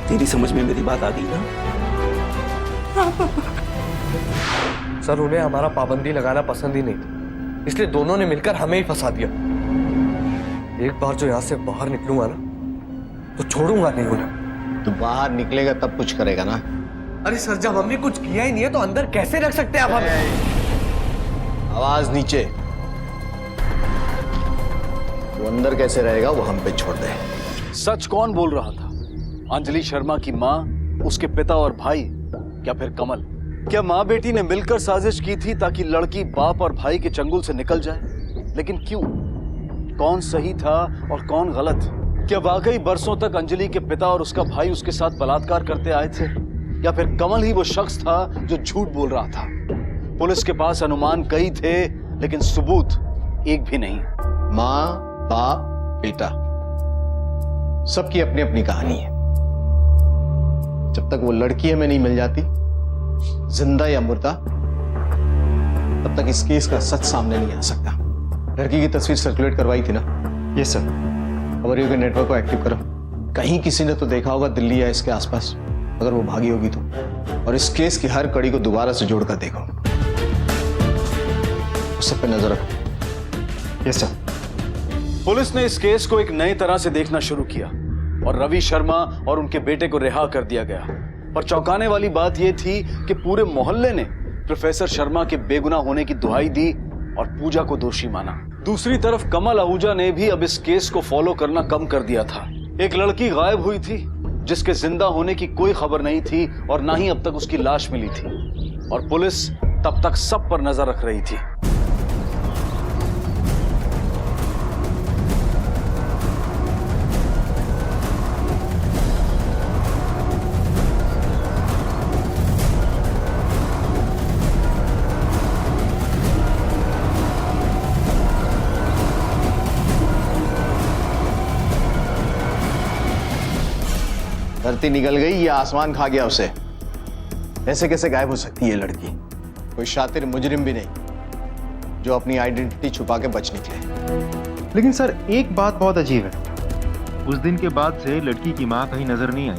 तेरी समझ में मेरी बात आ गई ना? सर, उन्हें हमारा पाबंदी लगाना पसंद ही नहीं था, इसलिए दोनों ने मिलकर हमें ही फंसा दिया। एक बार जो यहाँ से बाहर निकलूंगा ना, तो छोड़ूंगा नहीं उन्हें। तो बाहर निकलेगा तब कुछ करेगा ना? अरे सर, जब हमने कुछ किया ही नहीं है तो अंदर कैसे रख सकते हैं आप हमें? आवाज नीचे। वो अंदर कैसे रहेगा वो हम पे छोड़ दे। सच कौन बोल रहा था? अंजलि शर्मा की माँ, उसके पिता और भाई, या फिर कमल? क्या माँ बेटी ने मिलकर साजिश की थी ताकि लड़की बाप और भाई के चंगुल से निकल जाए? लेकिन क्यों? कौन सही था और कौन गलत? क्या वाकई बरसों तक अंजलि के पिता और उसका भाई उसके साथ बलात्कार करते आए थे, या फिर कमल ही वो शख्स था जो झूठ बोल रहा था? पुलिस के पास अनुमान कई थे, लेकिन सबूत एक भी नहीं। माँ, बाप, बेटा, सबकी अपनी अपनी कहानी है। जब तक वो लड़की हमें नहीं मिल जाती, जिंदा या मुर्दा, तब तक इस केस का सच सामने नहीं आ सकता। लड़की की तस्वीर सर्कुलेट करवाई थी ना? Yes sir. खबरियों के नेटवर्क को एक्टिव करो। कहीं किसी ने तो देखा होगा दिल्ली या इसके आसपास, अगर वो भागी होगी तो। और इस केस की हर कड़ी को दोबारा से जोड़कर देखो। उस सब पे नजर रखो। Yes sir. पुलिस ने इस केस को एक नई तरह से देखना शुरू किया और रवि शर्मा और उनके बेटे को रिहा कर दिया गया। पर चौंकाने वाली बात यह थी कि पूरे मोहल्ले ने प्रोफेसर शर्मा के बेगुनाह होने की दुहाई दी और पूजा को दोषी माना। दूसरी तरफ कमल आहूजा ने भी अब इस केस को फॉलो करना कम कर दिया था। एक लड़की गायब हुई थी जिसके जिंदा होने की कोई खबर नहीं थी और ना ही अब तक उसकी लाश मिली थी, और पुलिस तब तक सब पर नजर रख रही थी। धरती निकल गई या आसमान खा गया उसे? ऐसे कैसे गायब हो सकती है लड़की? कोई शातिर मुजरिम भी नहीं जो अपनी आइडेंटिटी छुपा के बच निकले। लेकिन सर, एक बात बहुत अजीब है। उस दिन के बाद से लड़की की मां कहीं नजर नहीं आई।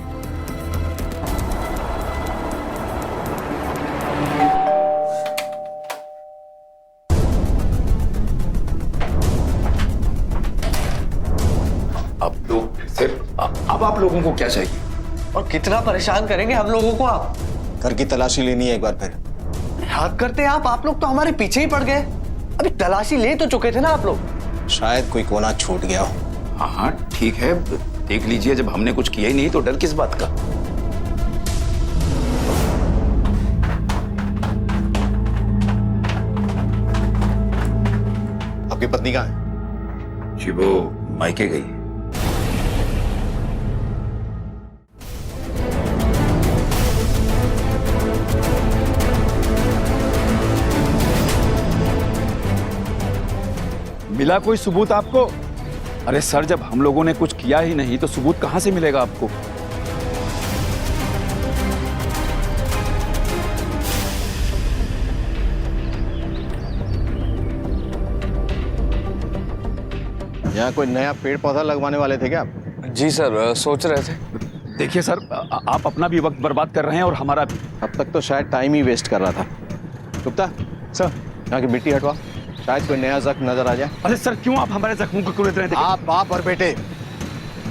अब लोग फिर अब आप लोगों को क्या चाहिए? और कितना परेशान करेंगे हम लोगों को आप? घर की तलाशी लेनी है एक बार फिर। हद करते हैं आप लोग तो हमारे पीछे ही पड़ गए। अभी तलाशी ले तो चुके थे ना आप लोग। शायद कोई कोना छूट गया हो। हाँ ठीक है, देख लीजिए, जब हमने कुछ किया ही नहीं तो डर किस बात का? आपकी पत्नी कहाँ है? जी वो मायके गई। मिला कोई सबूत आपको? अरे सर, जब हम लोगों ने कुछ किया ही नहीं तो सबूत कहां से मिलेगा आपको? यहाँ कोई नया पेड़ पौधा लगवाने वाले थे क्या आप? जी सर, सोच रहे थे। देखिए सर, आप अपना भी वक्त बर्बाद कर रहे हैं और हमारा भी। अब तक तो शायद टाइम ही वेस्ट कर रहा था। गुप्ता सर, यहाँ की मिट्टी हटवा, शायद कोई नया जख्म नजर आ जाए। अरे सर, क्यों आप हमारे जख्मों को कुरेद रहे थे? आप बाप और बेटे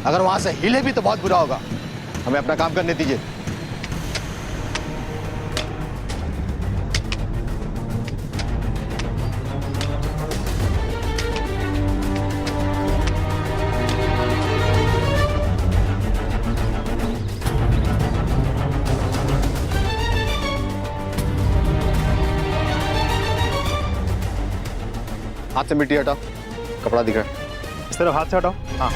अगर वहां से हिले भी तो बहुत बुरा होगा। हमें अपना काम करने दीजिए। हाथ से मिट्टी हटाओ, कपड़ा दिख रहा है। इस तरफ हाथ से हटाओ। हाँ।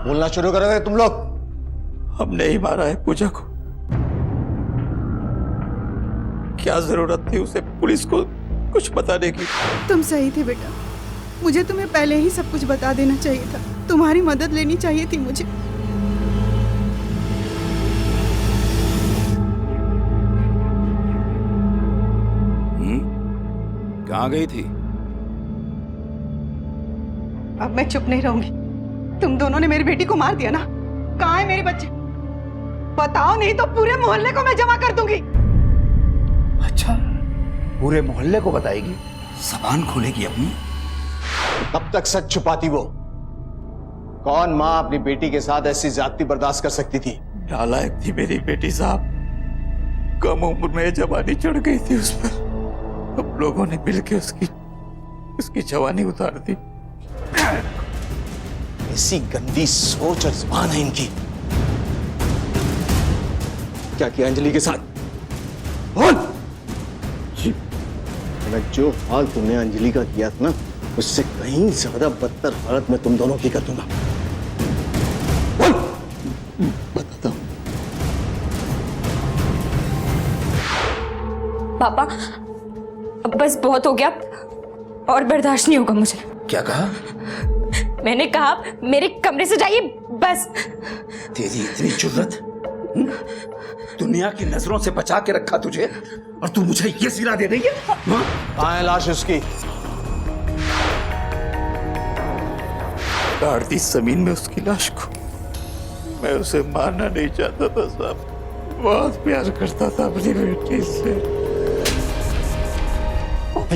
बोलना शुरू करोगे तुम लोग? हमने ही मारा है पूजा को। क्या जरूरत थी उसे पुलिस को कुछ बताने की? तुम सही थे बेटा, मुझे तुम्हें पहले ही सब कुछ बता देना चाहिए था। तुम्हारी मदद लेनी चाहिए थी मुझे। कहाँ गई थी? अब मैं चुप नहीं रहूंगी। तुम दोनों ने मेरी बेटी को मार दिया ना। कहाँ है मेरे बच्चे? बताओ, नहीं तो पूरे मोहल्ले को मैं जमा कर दूंगी। अच्छा, पूरे मोहल्ले को बताएगी? जबान खोलेगी अपनी? कब तक सच छुपाती वो? कौन माँ अपनी बेटी के साथ ऐसी ज्यादती बर्दाश्त कर सकती थी? नालायक थी मेरी बेटी साहब। कम उम्र में जवानी चढ़ गई थी उस पर। हम लोगों ने मिलकर उसकी जवानी उतार दी। ऐसी गंदी सोच और जुबान है इनकी। क्या किया अंजलि के साथ? बोल। अगर जो हाल तुमने अंजलि का किया था ना, उससे कहीं ज्यादा बदतर हालत में तुम दोनों की कर दूंगा। बोल। बताता हूं। पापा, अब बस बहुत हो गया, और बर्दाश्त नहीं होगा मुझे। क्या कहा? मैंने कहा मेरे कमरे से जाइए, बस। तेरी इतनी जुर्रत? दुनिया की नजरों से बचा के रखा तुझे, और तू मुझे ये सिला दे रही है? कहाँ है लाश उसकी? गाड़ दी जमीन में उसकी लाश को। मैं उसे मारना नहीं चाहता था साहब, बहुत प्यार करता था अपनी बेटी से।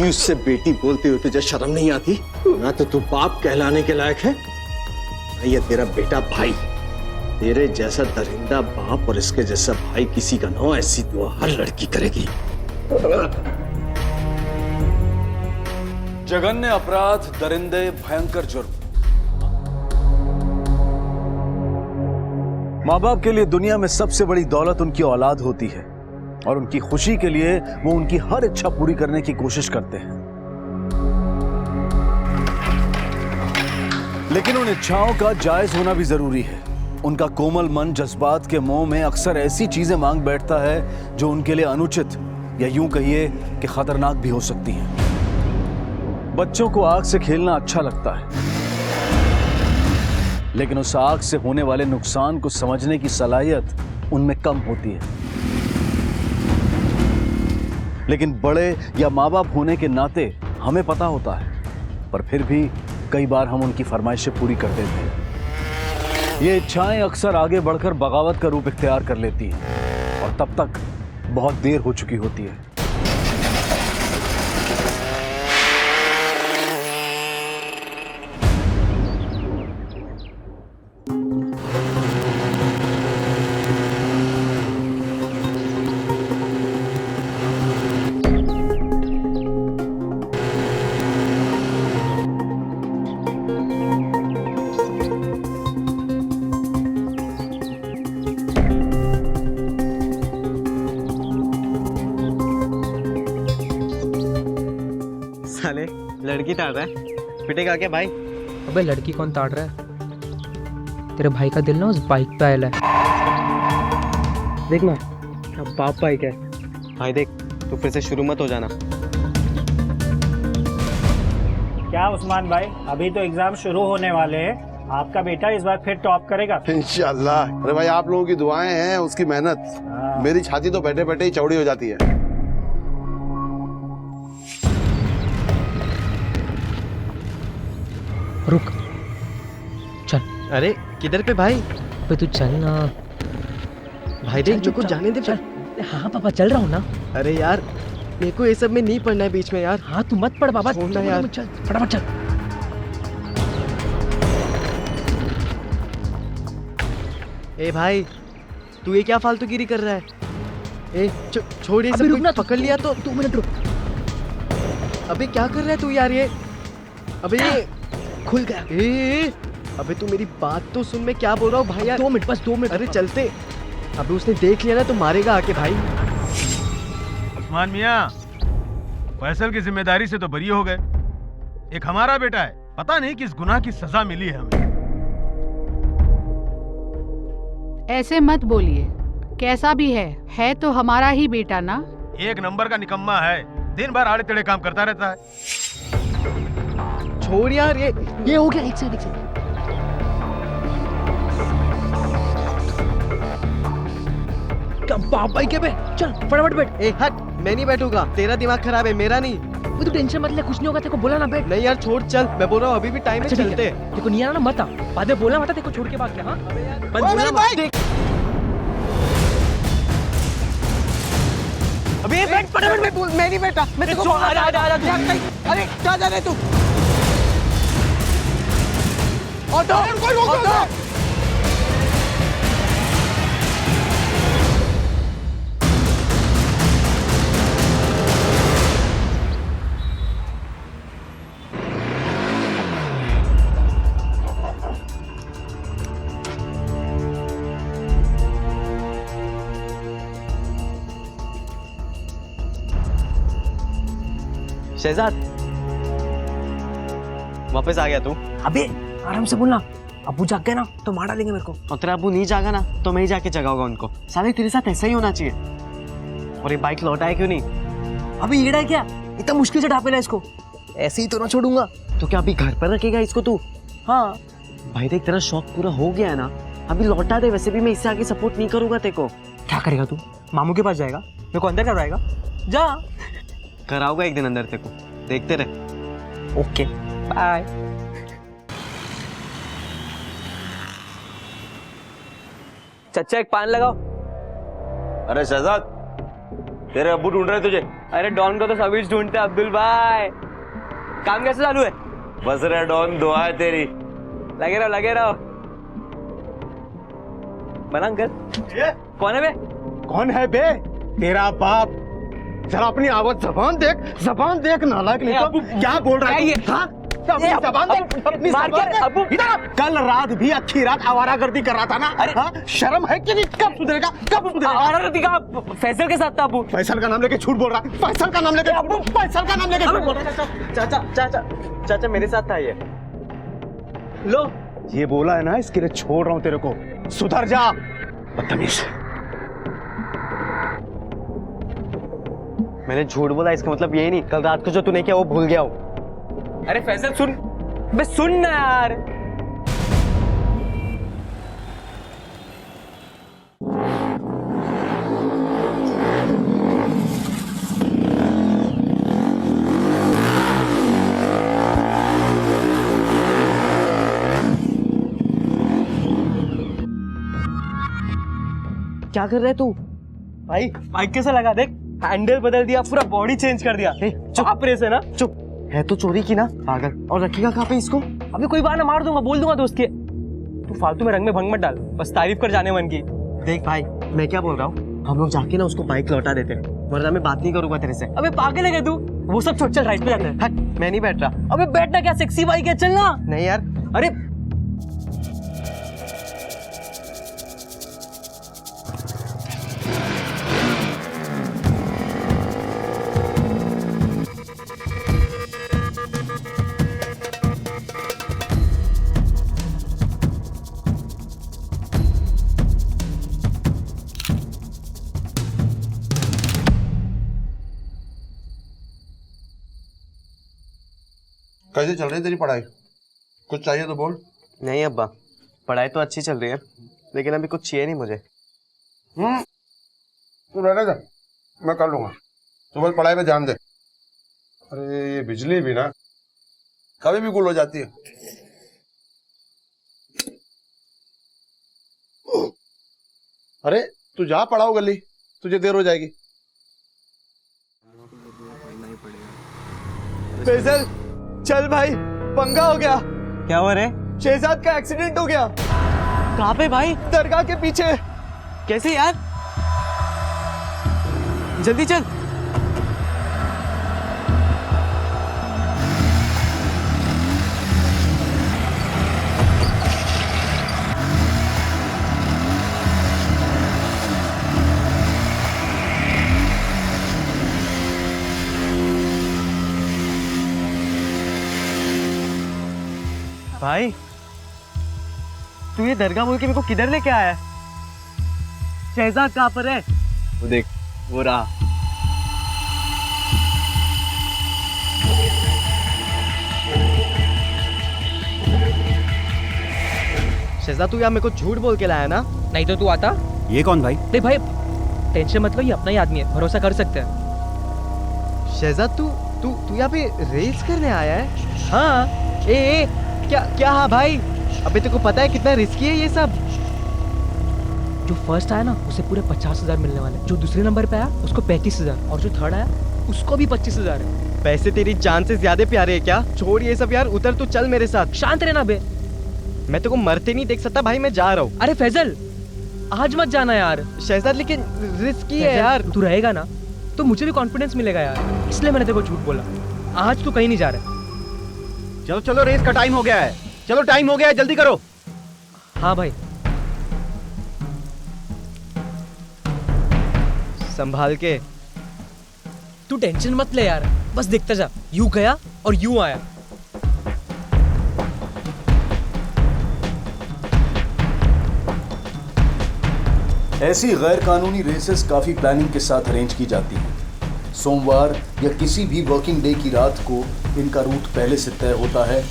उससे बेटी बोलते हुए तुझे शर्म नहीं आती? ना तो तू बाप कहलाने के लायक है, ना ये तेरा बेटा भाई। तेरे जैसा दरिंदा बाप और इसके जैसा भाई किसी का ना हो, ऐसी दुआ हर लड़की करेगी। जघन्य अपराध, दरिंदे, भयंकर जुर्म। माँ बाप के लिए दुनिया में सबसे बड़ी दौलत उनकी औलाद होती है, और उनकी खुशी के लिए वो उनकी हर इच्छा पूरी करने की कोशिश करते हैं। लेकिन उन इच्छाओं का जायज होना भी जरूरी है। उनका कोमल मन जज्बात के मोह में अक्सर ऐसी चीजें मांग बैठता है जो उनके लिए अनुचित, या यूं कहिए कि खतरनाक भी हो सकती हैं। बच्चों को आग से खेलना अच्छा लगता है, लेकिन उस आग से होने वाले नुकसान को समझने की सलाहियत उनमें कम होती है। लेकिन बड़े या माँ बाप होने के नाते हमें पता होता है, पर फिर भी कई बार हम उनकी फरमाइशें पूरी कर देते हैं। ये इच्छाएं अक्सर आगे बढ़कर बगावत का रूप इख्तियार कर लेती हैं, और तब तक बहुत देर हो चुकी होती है। साले लड़की ताड़ रहा है, पिटेगा क्या भाई? अबे लड़की कौन ताड़ रहा है? तेरे भाई का दिल ना उस बाइक पे आया है। देखना अब बाप बाइक है भाई। देख तू फिर से शुरू मत हो जाना। क्या उस्मान भाई, अभी तो एग्जाम शुरू होने वाले हैं, आपका बेटा इस बार फिर टॉप करेगा। इंशाल्लाह। अरे भाई आप लोगों की दुआएं हैं, उसकी मेहनत। मेरी छाती तो बैठे बैठे ही चौड़ी हो जाती है। रुक, चल। अरे किधर पे भाई? पे तू चल ना भाई। देख जो कुछ जाने दे। चल। हाँ पापा चल रहा हूँ ना। अरे यार मेरे को ये सब में नहीं पढ़ना है बीच में यार। हाँ तू मत पढ़ बाबा, छोड़ना यार। चल फटाफट चल। ए भाई तू ये क्या फालतूगिरी कर रहा है? ए छोड़ ये सब। रुकना, पकड़ लिया तो 2 मिनट रुक। अबे क्या कर रहा है तू यार? ये अबे ये खुल गया। ए अबे तू मेरी बात तो सुन, मैं क्या बोल रहा हूँ भाई यार। 2 मिनट, बस 2 मिनट। अरे चलते। अबे उसने देख लिया ना तो मारेगा आके भाई। उस्मान मियां, फैसल की जिम्मेदारी से तो बरी हो गए। एक हमारा बेटा है, पता नहीं किस गुनाह की सजा मिली है हमें। ऐसे मत बोलिए, कैसा भी है तो हमारा ही बेटा ना। एक नंबर का निकम्मा है, दिन भर आड़े टेढ़े काम करता रहता है। छोड़ यार, ये हो गया। एक सेकंड बाप भाई के पे चल फटाफट बैठ। ए हट, मैं नहीं बैठूंगा, तेरा दिमाग खराब है, मेरा नहीं। वो तू टेंशन मत ले, कुछ नहीं होगा, तेरे को बोला ना बैठ। नहीं यार छोड़, चल, मैं बोल रहा हूँ अभी भी टाइम है, अच्छा, ठीक है। चलते हैं। तेरे को नहीं आना ना मत आ, बाद में बोलना मत, तेरे को छोड़ के भाग गया। हाँ बंद बोलना मत। देख अबे बैठ फटाफट बैठ। मैं नहीं बैठा, मैं तेरे को आ जा। अरे क्या जा रहे तू? Auto auto. शहजाद, वापस आ गया तू? अबे आराम से बोलना, अबू जाग गए ना तो मार डालेंगे मेरे को। और तेरा अबू नहीं जागा ना तो मैं ही जाके जगाऊंगा उनको। साले तेरे साथ ऐसा ही होना चाहिए। और ये बाइक लौटाया क्यों नहीं? अबे ये डा क्या, इतना मुश्किल से ढापेला इसको, ऐसे ही तो ना छोड़ूंगा। तो क्या अभी घर पर रखेगा इसको तू? हाँ भाई देख, तेरा शौक पूरा हो गया है ना, अभी लौटा दे। वैसे भी मैं इससे आगे सपोर्ट नहीं करूंगा तेरे को। क्या करेगा तू? मामू के पास जाएगा, मेरे को अंदर करवाएगा? जा। कराऊंगा एक दिन अंदर तेरे को, देखते रहे। Okay bye. चच्चा एक पान लगाओ। अरे शहजाद, तेरे अब्बू ढूंढ रहे तुझे। अरे डॉन को तो सभी ढूंढते हैं अब्दुल भाई। काम कैसे चालू है? बस रे डॉन, दुआ है तेरी। लगे रहो लगे रहो। बना अंकल। कौन है बे? कौन है बे? तेरा बाप। जरा अपनी आवाज जबान देख नालायक। नहीं तो क्या बोल रहा है तू? हाँ? अपनी जबान देख, अपनी जबान देख। इधर आ। कल रात भी अच्छी रात आवारागर्दी कर रहा था ना? अरे हाँ? शर्म है कि नहीं? कब सुधरेगा? आवारागर्दी का फैसल के साथ था अबू। फैसल का नाम लेके झूठ बोल रहा है। फैसल का नाम लेके झूठ बोल रहा है। चाचा मेरे साथ था ये। लो, ये बोला है ना, इसके लिए छोड़ रहा हूँ तेरे को। सुधर जा बदतमीज। मैंने झूठ बोला, इसका मतलब यही नहीं कल रात को जो तूने किया वो भूल गया हूँ। अरे फैसल सुन, बे सुन ना यार। क्या कर रहे तू? भाई बाइक कैसे लगा? देख, हैंडल बदल दिया, पूरा बॉडी चेंज कर दिया। चुप रेस है ना? चुप है तो चोरी की ना पागल। और रखेगा कहाँ पे इसको? अभी कोई बार ना मार दूंगा, बोल दूंगा दोस्त के। तू फालतू में रंग में भंग मत डाल, बस तारीफ कर जाने मन की। देख भाई, मैं क्या बोल रहा हूँ, हम लोग जाके ना उसको बाइक लौटा देते हैं, वरना मैं बात नहीं करूंगा तेरे से। अबे पागल है क्या तू? वो सब छोड़, चल राइट पे जाते हैं। हट, मैं नहीं बैठ रहा। अबे बैठना क्या, सेक्सी बाइक है, चलना। नहीं यार। अरे कैसे चल रही है तेरी पढ़ाई? कुछ चाहिए तो बोल। नहीं अब्बा, पढ़ाई तो अच्छी चल रही है, लेकिन अभी कुछ चाहिए नहीं मुझे। तू रहने दे, मैं कर लूंगा। तू बस पढ़ाई पे ध्यान दे। अरे ये बिजली भी ना कभी भी गुल हो जाती है। अरे तू जा, पढ़ाओ गली, तुझे देर हो जाएगी। फैसल चल भाई, पंगा हो गया। क्या हुआ रे? शहजाद का एक्सीडेंट हो गया। कहाँ पे भाई? दरगाह के पीछे। कैसे यार? जल्दी चल। भाई तू ये दरगाह बोल के मेरे को किधर लेके आया है? शहजाद कहाँ पर है? वो देख, वो रहा। शहजाद, तू यहाँ मेरे को झूठ बोल के लाया ना? नहीं तो तू आता? ये कौन भाई? नहीं भाई, टेंशन मत लो, ये अपना ही आदमी है, भरोसा कर सकते हैं। शहजाद, तू तू तू यहाँ पे रेस करने आया है? हाँ। ए क्या क्या? हाँ भाई, अबे तेरे को पता है कितना रिस्की है ये सब? जो फर्स्ट आया ना उसे पूरे 50,000 मिलने वाले, जो दूसरे नंबर पे आया उसको 35,000, और जो थर्ड आया उसको भी 25,000 है। पैसे तेरी जान से ज्यादा प्यारे है क्या? छोड़ ये सब यार, उतर तू, चल मेरे साथ। शांत रहना बे, मैं तेरे को मरते नहीं देख सकता भाई, मैं जा रहा हूँ। अरे फैजल, आज मत जाना यार। शहजाद, लेकिन रिस्की है यार। तू रहेगा ना तो मुझे भी कॉन्फिडेंस मिलेगा यार, इसलिए मैंने तेरे को झूठ बोला। आज तू कहीं नहीं जा रहा। चलो चलो, रेस का टाइम हो गया है। चलो, टाइम हो गया है, जल्दी करो। हाँ भाई, संभाल के। तू टेंशन मत ले यार, बस देखता जा, यूं गया और यूं आया। ऐसी गैर कानूनी रेसेस काफी प्लानिंग के साथ अरेंज की जाती हैं। सोमवार या किसी भी वर्किंग डे की रात को इनका रूट पहले से तय होता है।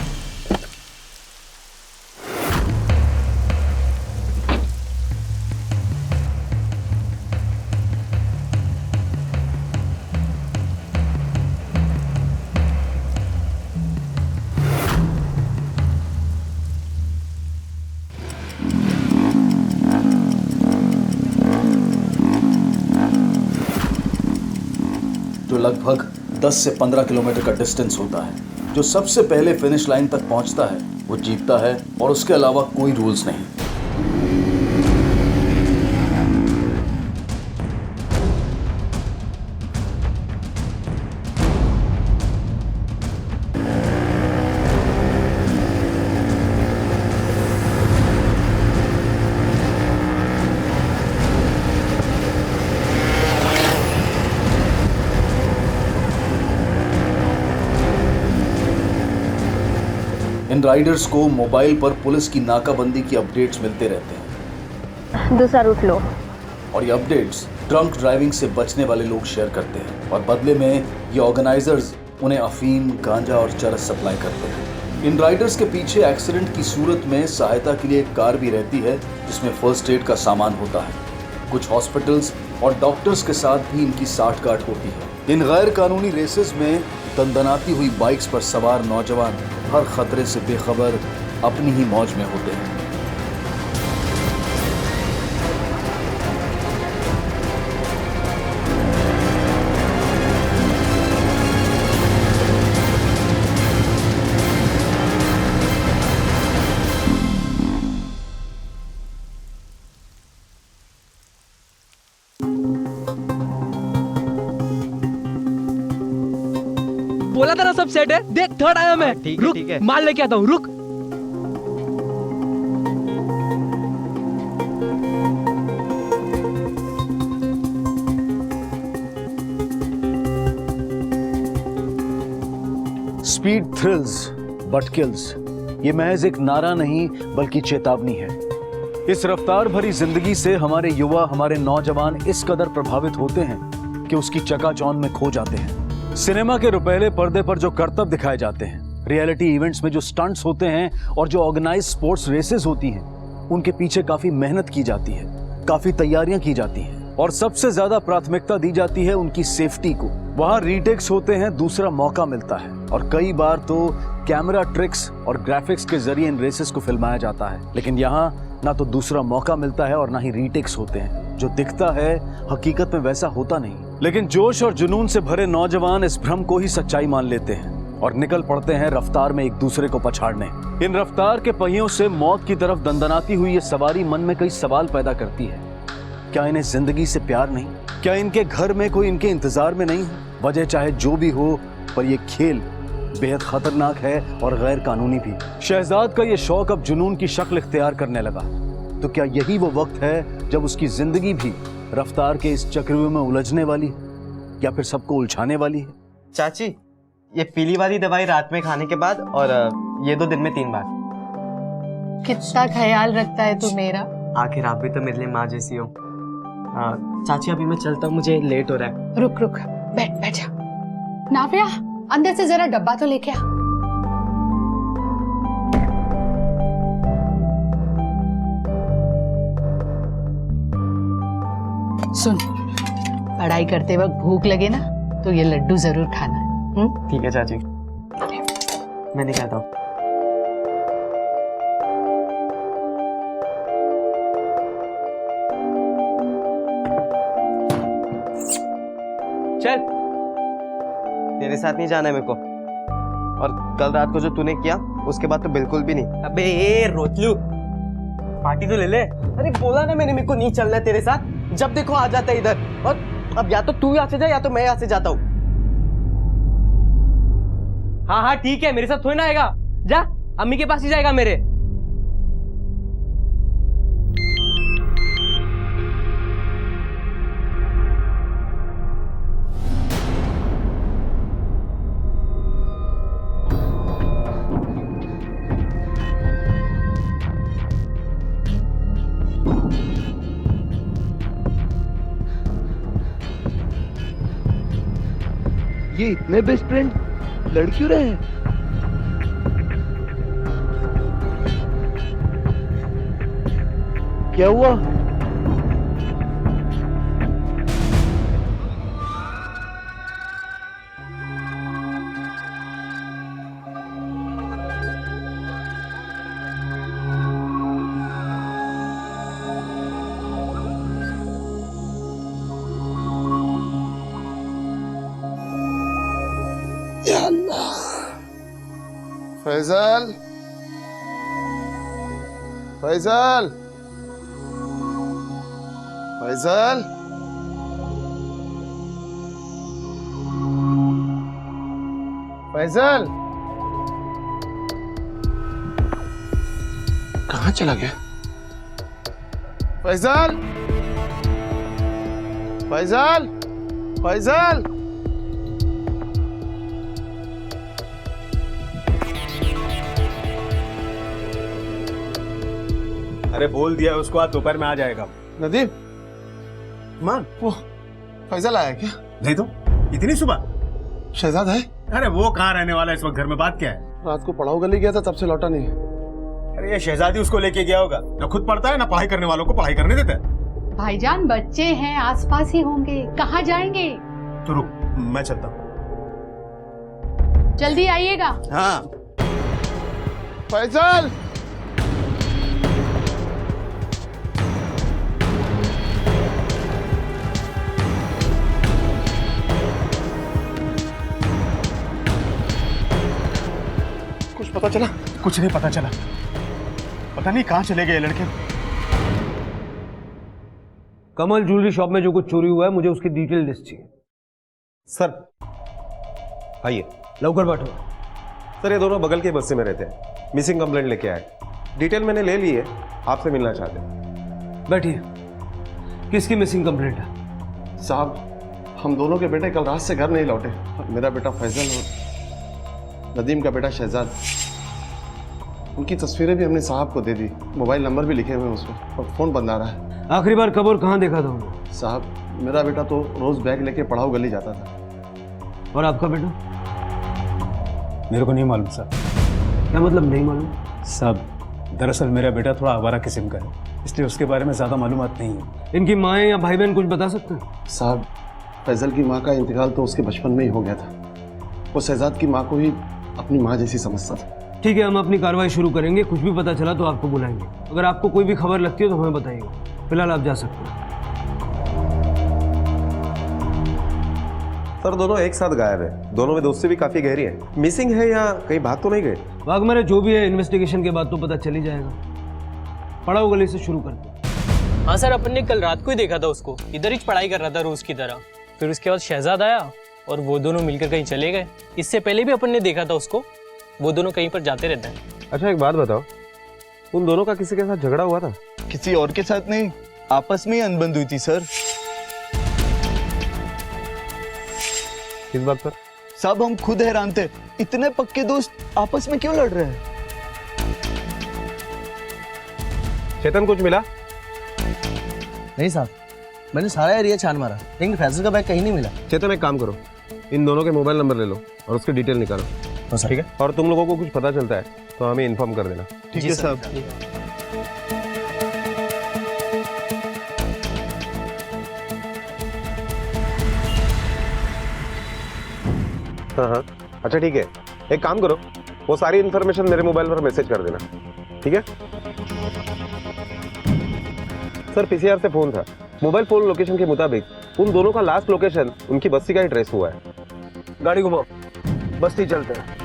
जो लगभग 10 से 15 किलोमीटर का डिस्टेंस होता है। जो सबसे पहले फिनिश लाइन तक पहुंचता है वो जीतता है, और उसके अलावा कोई रूल्स नहीं। इन राइडर्स को मोबाइल पर पुलिस की नाकाबंदी की अपडेट्स मिलते रहते हैं। दूसरा रूट लो। और ये अपडेट्स ड्रंक ड्राइविंग से बचने वाले लोग शेयर करते हैं, और बदले में ये ऑर्गेनाइजर्स उन्हें अफीम, गांजा और चरस सप्लाई करते हैं। इन राइडर्स के पीछे एक्सीडेंट की सूरत में सहायता के लिए एक कार भी रहती है जिसमें फर्स्ट एड का सामान होता है। कुछ हॉस्पिटल्स और डॉक्टर्स के साथ भी इनकी साठगांठ होती है। इन गैर कानूनी रेसेस में दंदनाती हुई बाइक्स पर सवार नौजवान हर खतरे से बेखबर अपनी ही मौज में होते हैं। बोला था ना सब सेट है। देख, थर्ड आया मैं। रुक, माल लेके आता हूँ, रुक। स्पीड थ्रिल्स बट किल्स, ये महज एक नारा नहीं बल्कि चेतावनी है। इस रफ्तार भरी जिंदगी से हमारे युवा, हमारे नौजवान इस कदर प्रभावित होते हैं कि उसकी चकाचौंध में खो जाते हैं। सिनेमा के रुपहले पर्दे पर जो करतब दिखाए जाते हैं, रियलिटी इवेंट्स में जो स्टंट्स होते हैं और जो ऑर्गेनाइज स्पोर्ट्स रेसेस होती हैं, उनके पीछे काफी मेहनत की जाती है, काफी तैयारियां की जाती हैं, और सबसे ज्यादा प्राथमिकता दी जाती है उनकी सेफ्टी को। वहां रीटेक्स होते हैं, दूसरा मौका मिलता है, और कई बार तो कैमरा ट्रिक्स और ग्राफिक्स के जरिए इन रेसेस को फिल्माया जाता है। लेकिन यहाँ ना तो दूसरा मौका मिलता है और ना ही रीटेक्स होते हैं। जो दिखता है हकीकत में वैसा होता नहीं। लेकिन जोश और जुनून से भरे नौजवान इस भ्रम को ही सच्चाई मान लेते हैं और निकल पड़ते हैं रफ्तार में एक दूसरे को पछाड़ने। इन रफ्तार के पहियों से मौत की तरफ दंदनाती हुई ये सवारी मन में कई सवाल पैदा करती है। क्या इन्हें जिंदगी से प्यार नहीं? क्या इनके घर में कोई इनके इंतजार में नहीं है? वजह चाहे जो भी हो, पर यह खेल बेहद खतरनाक है और गैर कानूनी भी। शहजाद का ये शौक अब जुनून की शक्ल इख्तियार करने लगा। तो क्या यही वो वक्त है जब उसकी जिंदगी भी रफ्तार के इस चक्रव्यूह में उलझने वाली है, या फिर सबको उलझाने वाली है? चाची, ये पीली वाली दवाई रात में खाने के बाद, और ये 2 दिन में 3 बार। कितना ख्याल रखता है तू मेरा। आखिर आप भी तो मेरे लिए माँ जैसी हो। चाची अभी मैं चलता हूँ, मुझे लेट हो रहा है। रुक रुक, बैठ जा। नाव्या, अंदर से जरा डब्बा तो लेके आ। सुन, पढ़ाई करते वक्त भूख लगे ना तो ये लड्डू जरूर खाना। ठीक है चाची, मैं नहीं खाता हूँ। चल, तेरे साथ नहीं जाना है मेरे को। और कल रात को जो तूने किया उसके बाद तो बिल्कुल भी नहीं। अबे ये रोतलू, पार्टी तो ले ले। अरे बोला ना मैंने, मेरे को नहीं चलना है तेरे साथ। जब देखो आ जाता है इधर। और अब या तो तू यहाँ से जा या तो मैं यहाँ से जाता हूँ। हाँ ठीक है, मेरे साथ थोड़ी ना आएगा। जा, अम्मी के पास ही जाएगा मेरे। ये इतने बेस्ट फ्रेंड लड़ क्यों रहे हैं? क्या हुआ? फैजल, फैजल, फैजल, फैजल, कहाँ चला गया? फैजल, फैजल, फैजल, अरे बोल दिया उसको, आज दोपहर में आ जाएगा। नदीम, मान वो फैजल आया क्या? नहीं तो इतनी सुबह? शहजाद है? अरे वो कहाँ रहने वाला है इस वक्त, घर में बात क्या है? रात को पढ़ाओ गली गया था, तब से लौटा नहीं। अरे ये शहजादी उसको लेके गया होगा, ना खुद पढ़ता है ना पढ़ाई करने वालों को पढ़ाई करने देता है। भाईजान बच्चे हैं, आसपास ही होंगे, कहाँ जाएंगे? तो रुक, मैं चलता हूँ। जल्दी आइएगा। हाँ। फैजल, कुछ पता चला? कुछ नहीं पता चला, पता नहीं कहाँ चले गए लड़के। कमल ज्वेलरी शॉप में जो कुछ चोरी हुआ है, मुझे उसकी डिटेल लिस्ट चाहिए। सर आइए, लवकर बैठो। सर ये दोनों बगल के बस्से में रहते हैं, मिसिंग कंप्लेंट लेके आए। डिटेल मैंने ले ली है, आपसे मिलना चाहते हैं। बैठिए। किसकी मिसिंग कंप्लेंट है? साहब, हम दोनों के बेटे कल रात से घर नहीं लौटे। मेरा बेटा फैजल और नदीम का बेटा शहजाद। उनकी तस्वीरें भी हमने साहब को दे दी, मोबाइल नंबर भी लिखे हुए हैं उसमें, और फोन बंद आ रहा है। आखिरी बार कब और कहाँ देखा था उन्हें? साहब, मेरा बेटा तो रोज बैग लेके पढ़ाओ गली जाता था। और आपका बेटा? मेरे को नहीं मालूम सर। क्या मतलब नहीं मालूम? साहब, दरअसल मेरा बेटा थोड़ा आवारा किस्म का है, इसलिए उसके बारे में ज्यादा मालूमात नहीं है। इनकी माँ या भाई बहन कुछ बता सकते हैं? साहब, फैजल की माँ का इंतकाल तो उसके बचपन में ही हो गया था। वो शहजाद की माँ को ही अपनी माँ जैसी समझता था। ठीक है, हम अपनी कार्रवाई शुरू करेंगे। कुछ भी पता चला तो आपको बुलाएंगे। अगर आपको कोई भी खबर लगती है तो हमें बताइएगा। फिलहाल आप जा सकते हैं। सर दोनों एक साथ गायब है, दोनों में दोस्ती भी काफी गहरी है। मिसिंग है या कहीं भाग तो नहीं गए? वाघ जो भी है, इन्वेस्टिगेशन के बाद तो पता चल ही जाएगा। पढ़ाओ गली से शुरू करते हैं। हाँ सर, अपन ने कल रात को ही देखा था उसको, इधर ही पढ़ाई कर रहा था रोज की तरह। फिर उसके बाद शहजाद आया और वो दोनों मिलकर कहीं चले गए। इससे पहले भी अपन ने देखा था उसको, वो दोनों कहीं पर जाते रहते हैं। अच्छा एक बात बताओ, उन दोनों का किसी के साथ झगड़ा हुआ था? किसी और के साथ नहीं, आपस में ही अनबन हुई थी सर। किस बात पर? सब हम खुद हैरान थे, इतने पक्के दोस्त आपस में क्यों लड़ रहे हैं? चेतन कुछ मिला? नहीं साहब, मैंने सारा एरिया छान मारा लेकिन फैजल का बैग कहीं नहीं मिला। चेतन एक काम करो, इन दोनों के मोबाइल नंबर ले लो और उसकी डिटेल निकालो। ठीक है, और तुम लोगों को कुछ पता चलता है तो हमें इन्फॉर्म कर देना। ठीक है साहब। हाँ, अच्छा ठीक है, एक काम करो, वो सारी इन्फॉर्मेशन मेरे मोबाइल पर मैसेज कर देना। ठीक है सर, पीसीआर से फोन था, मोबाइल फोन लोकेशन के मुताबिक उन दोनों का लास्ट लोकेशन उनकी बस्ती का ही ट्रेस हुआ है। गाड़ी घुमाओ, बस्ती चलते हैं।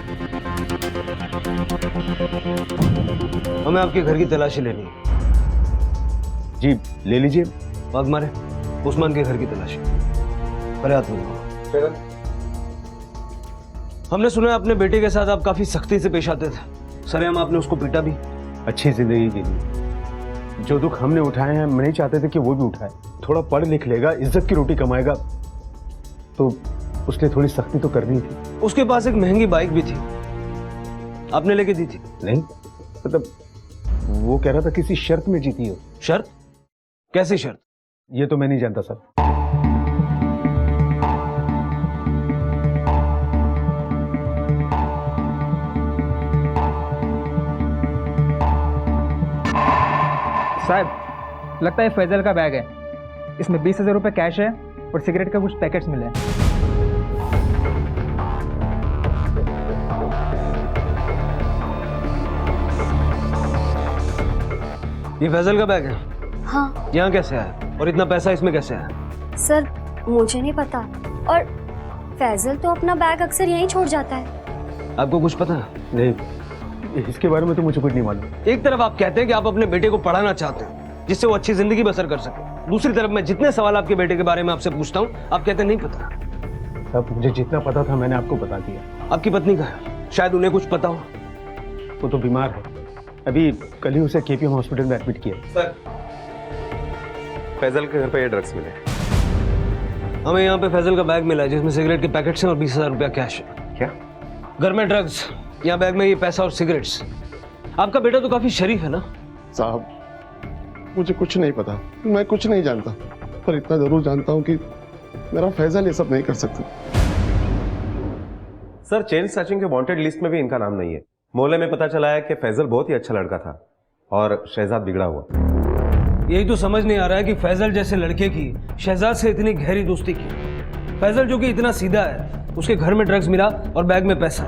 हमें आपके घर की तलाशी लेनी है। जी ले लीजिए। भाग मारे उस्मान के घर की तलाशी। अरे हाथ में। हमने सुना है अपने बेटे के साथ आप काफी सख्ती से पेश आते थे। सरेआम आपने उसको पीटा भी। अच्छी जिंदगी के लिए जो दुख हमने उठाए हैं, हम नहीं चाहते थे कि वो भी उठाए। थोड़ा पढ़ लिख लेगा, इज्जत की रोटी कमाएगा, तो उसने थोड़ी सख्ती तो करनी थी। उसके पास एक महंगी बाइक भी थी, आपने लेके दी थी? नहीं, मतलब वो कह रहा था किसी शर्त में जीती हो। शर्त? कैसी शर्त? ये तो मैं नहीं जानता सर। साहब लगता है फैजल का बैग है, इसमें 20,000 रुपये कैश है और सिगरेट का कुछ पैकेट्स मिले हैं। ये फैजल का बैग है? हाँ। यहाँ कैसे आया और इतना पैसा इसमें कैसे आया? सर मुझे नहीं पता, और फैजल तो अपना बैग अक्सर यहीं छोड़ जाता है। आपको कुछ पता है? नहीं, इसके बारे में तो मुझे कुछ नहीं मालूम। एक तरफ आप कहते हैं कि आप अपने बेटे को पढ़ाना चाहते हैं जिससे वो अच्छी जिंदगी बसर कर सके, दूसरी तरफ मैं जितने सवाल आपके बेटे के बारे में आपसे पूछता हूँ आप कहते हैं नहीं पता। साहब मुझे जितना पता था मैंने आपको बता दिया। आपकी पत्नी का है, शायद उन्हें कुछ पता हो। वो तो बीमार है, अभी कल ही उसे केपीएम हॉस्पिटल में एडमिट किया। सर फैजल के घर पे ये ड्रग्स मिले। हमें यहाँ पे फैजल का बैग मिला है जिसमें सिगरेट के पैकेट्स हैं और 20,000 रुपया कैश है। क्या? घर में ड्रग्स, यहाँ बैग में ये पैसा और सिगरेट्स। आपका बेटा तो काफी शरीफ है ना? साहब मुझे कुछ नहीं पता, मैं कुछ नहीं जानता, पर इतना जरूर जानता हूँ कि मेरा फैजल ये सब नहीं कर सकता। सर चेन स्नैचिंग के वांटेड लिस्ट में भी इनका नाम नहीं है। मोहल्ले में पता चला है कि फैजल बहुत ही अच्छा लड़का था और शहजाद बिगड़ा हुआ। यही तो समझ नहीं आ रहा है कि फैजल जैसे लड़के की शहजाद से इतनी गहरी दोस्ती की। फैजल जो कि इतना सीधा है, उसके घर में ड्रग्स मिला और बैग में पैसा।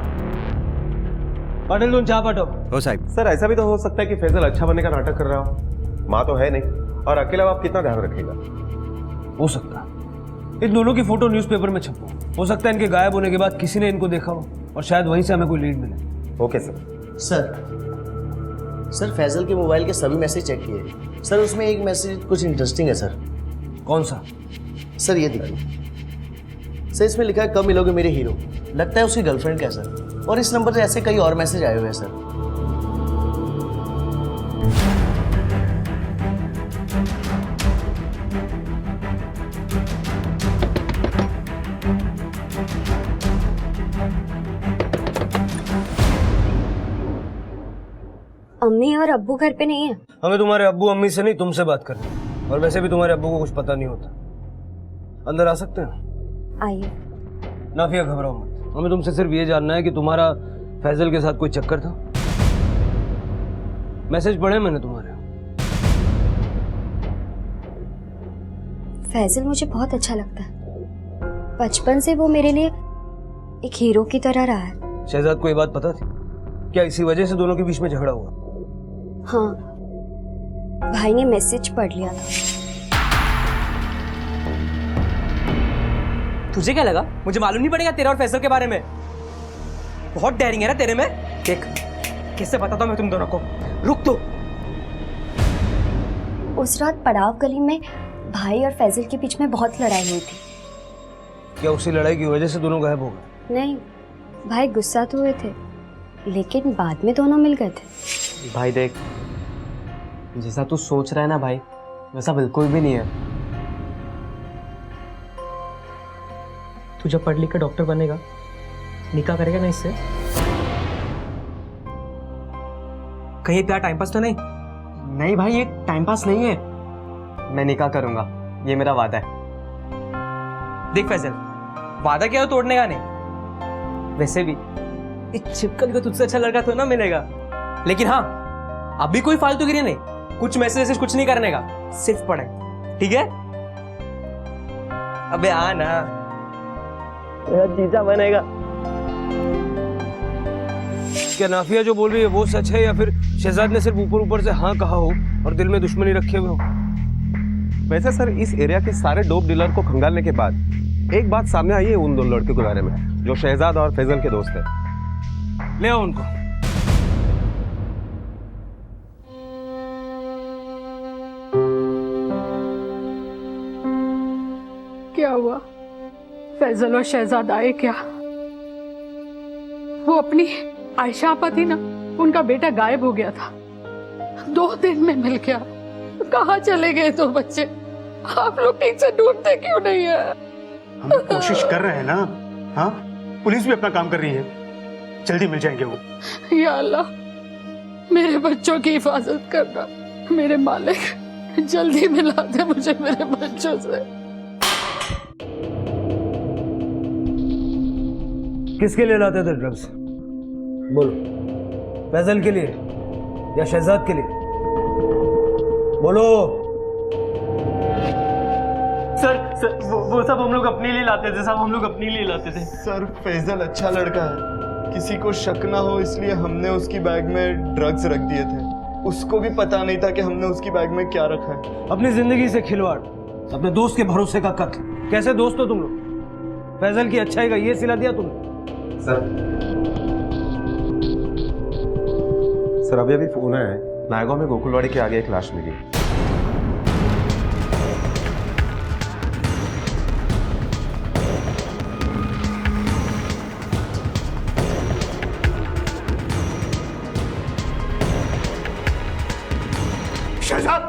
पाटिल तुम चाह पाटो। हो साहब। सर ऐसा भी तो हो सकता है कि फैजल अच्छा बनने का नाटक कर रहा हो, माँ तो है नहीं, और अकेला बाप कितना ध्यान रखेगा। हो सकता है इन दोनों की फोटो न्यूज़पेपर में छपो, हो सकता है इनके गायब होने के बाद किसी ने इनको देखा हो और शायद वहीं से हमें कोई लीड मिले। Okay sir. सर फैजल के मोबाइल के सभी मैसेज चेक किए सर, उसमें एक मैसेज कुछ इंटरेस्टिंग है सर। कौन सा? सर ये देखिए सर, इसमें लिखा है कब मिलोगे मेरे हीरो। लगता है उसकी गर्लफ्रेंड का है सर, और इस नंबर से ऐसे कई और मैसेज आए हुए हैं सर। अम्मी और अब्बू घर पे नहीं है। हमें तुम्हारे अब्बू अम्मी से नहीं तुमसे बात करनी, और वैसे भी तुम्हारे अब्बू को कुछ पता नहीं होता। अंदर आ सकते हैं? आइए। नाफिया घबराओ मत, हमें तुमसे सिर्फ ये जानना है कि तुम्हारा फैजल के साथ कोई चक्कर था। मैसेज पढ़े मैंने तुम्हारे। फैजल मुझे बहुत अच्छा लगता है, बचपन से वो मेरे लिए एक हीरो की तरह रहा है। शहजाद को ये बात पता थी क्या? इसी वजह से दोनों के बीच में झगड़ा हुआ? हाँ, भाई ने मैसेज पढ़ लिया था। तुझे क्या लगा मुझे मालूम नहीं पड़ेगा तेरा और फैसल के बारे में? बहुत डेयरिंग है ना तेरे में। देख कैसे बताता हूं मैं तुम दोनों को। रुक तो। उस रात पड़ाव गली में भाई और फैजल के बीच में बहुत लड़ाई हुई थी। क्या उसी लड़ाई की वजह से दोनों गायब हो गए? नहीं, भाई गुस्सा तो हुए थे लेकिन बाद में दोनों मिल गए थे। भाई देख, जैसा तू सोच रहा है ना भाई, वैसा बिल्कुल भी नहीं है। तू जब पढ़ लिख कर डॉक्टर बनेगा निकाह करेगा ना इससे? कहीं प्यार टाइम पास तो नहीं? नहीं भाई, ये टाइम पास नहीं है। मैं निकाह करूंगा, ये मेरा वादा है। देख फैजल, वादा क्या हो तोड़ने का नहीं। वैसे भी इस छिपकल को तुझसे अच्छा लड़का तो ना मिलेगा, लेकिन हाँ अभी कोई फालतूगिरी नहीं, कुछ मैसेज कुछ नहीं करने का, सिर्फ पढ़ाई, ठीक है? अबे आ ना, मेरा जीजा बनेगा। क्या नाफिया जो बोल रही है वो सच है, या फिर शहजाद ने सिर्फ ऊपर ऊपर से हाँ कहा हो और दिल में दुश्मनी रखे हुए हो? वैसे सर इस एरिया के सारे डोप डीलर को खंगालने के बाद एक बात सामने आई है उन दोनों लड़के के बारे में, जो शहजाद और फैजल के दोस्त है। ले आओ उनको। क्या हुआ? फैजल और शहजाद आए क्या? वो अपनी आयशा आपा थी ना, उनका बेटा गायब हो गया था, 2 दिन में मिल गया। कहाँ चले गए तो बच्चे? आप लोग ठीक से ढूंढते क्यों नहीं है? हम कोशिश कर रहे हैं ना। हाँ, पुलिस भी अपना काम कर रही है, जल्दी मिल जाएंगे वो। या अल्लाह, मेरे बच्चों की हिफाजत करना। मेरे मालिक, जल्दी मिला दे मुझे मेरे बच्चों से। किसके लिए लाते थे ड्रग्स? बोलो, फैजल के लिए या शहजाद के लिए? बोलो। सर वो सब हम लोग अपने लिए लाते थे साहब, हम लोग अपने लिए लाते थे। सर फैजल अच्छा लड़का है, किसी को शक ना हो इसलिए हमने उसकी बैग में ड्रग्स रख दिए थे। उसको भी पता नहीं था कि हमने उसकी बैग में क्या रखा है। अपनी जिंदगी से खिलवाड़, अपने दोस्त के भरोसे का कत्ल। कैसे दोस्त हो तुम लोग? फैजल की अच्छाई का ये सिला दिया तुमने। सर अभी अभी फोन आया है, नायगांव में गोकुलवाड़ी के आगे एक लाश मिली। शहजाद,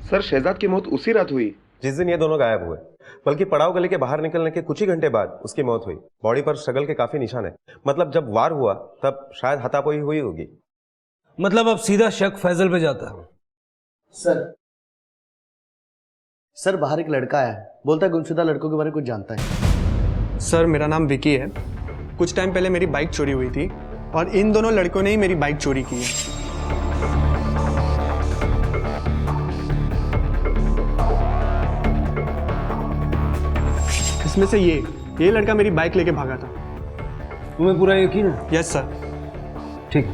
सर शहजाद की मौत उसी रात हुई जिस दिन ये दोनों गायब हुए, बल्कि पड़ाव गली के बाहर निकलने के कुछ ही घंटे बाद उसकी मौत हुई। बॉडी पर स्ट्रगल के काफी निशान है, मतलब जब वार हुआ तब शायद हाथापाई हुई होगी। मतलब अब सीधा शक फैजल पे जाता है। सर बाहर एक लड़का आया है, बोलता है गुमशुदा लड़कों के बारे में कुछ जानता है। सर मेरा नाम विकी है। कुछ टाइम पहले मेरी बाइक चोरी हुई थी और इन दोनों लड़कों ने ही मेरी बाइक चोरी की है। इसमें से ये लड़का मेरी बाइक लेके भागा था। तुम्हें पूरा यकीन है? Yes sir. ठीक है,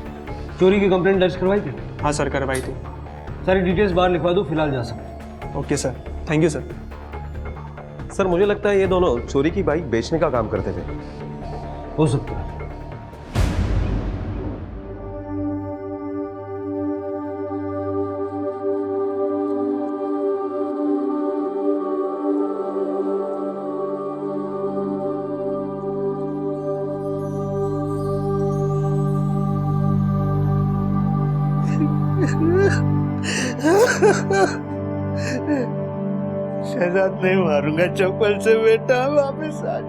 चोरी की कंप्लेंट दर्ज करवाई थी? हाँ सर, करवाई थी। सारी डिटेल्स बाहर लिखवा दो, फिलहाल जा सकते। Okay sir, thank you sir. Sir मुझे लगता है ये दोनों चोरी की बाइक बेचने का काम करते थे। हो सकता है। शहजाद नहीं मारूंगा चप्पल से बेटा, वापस आ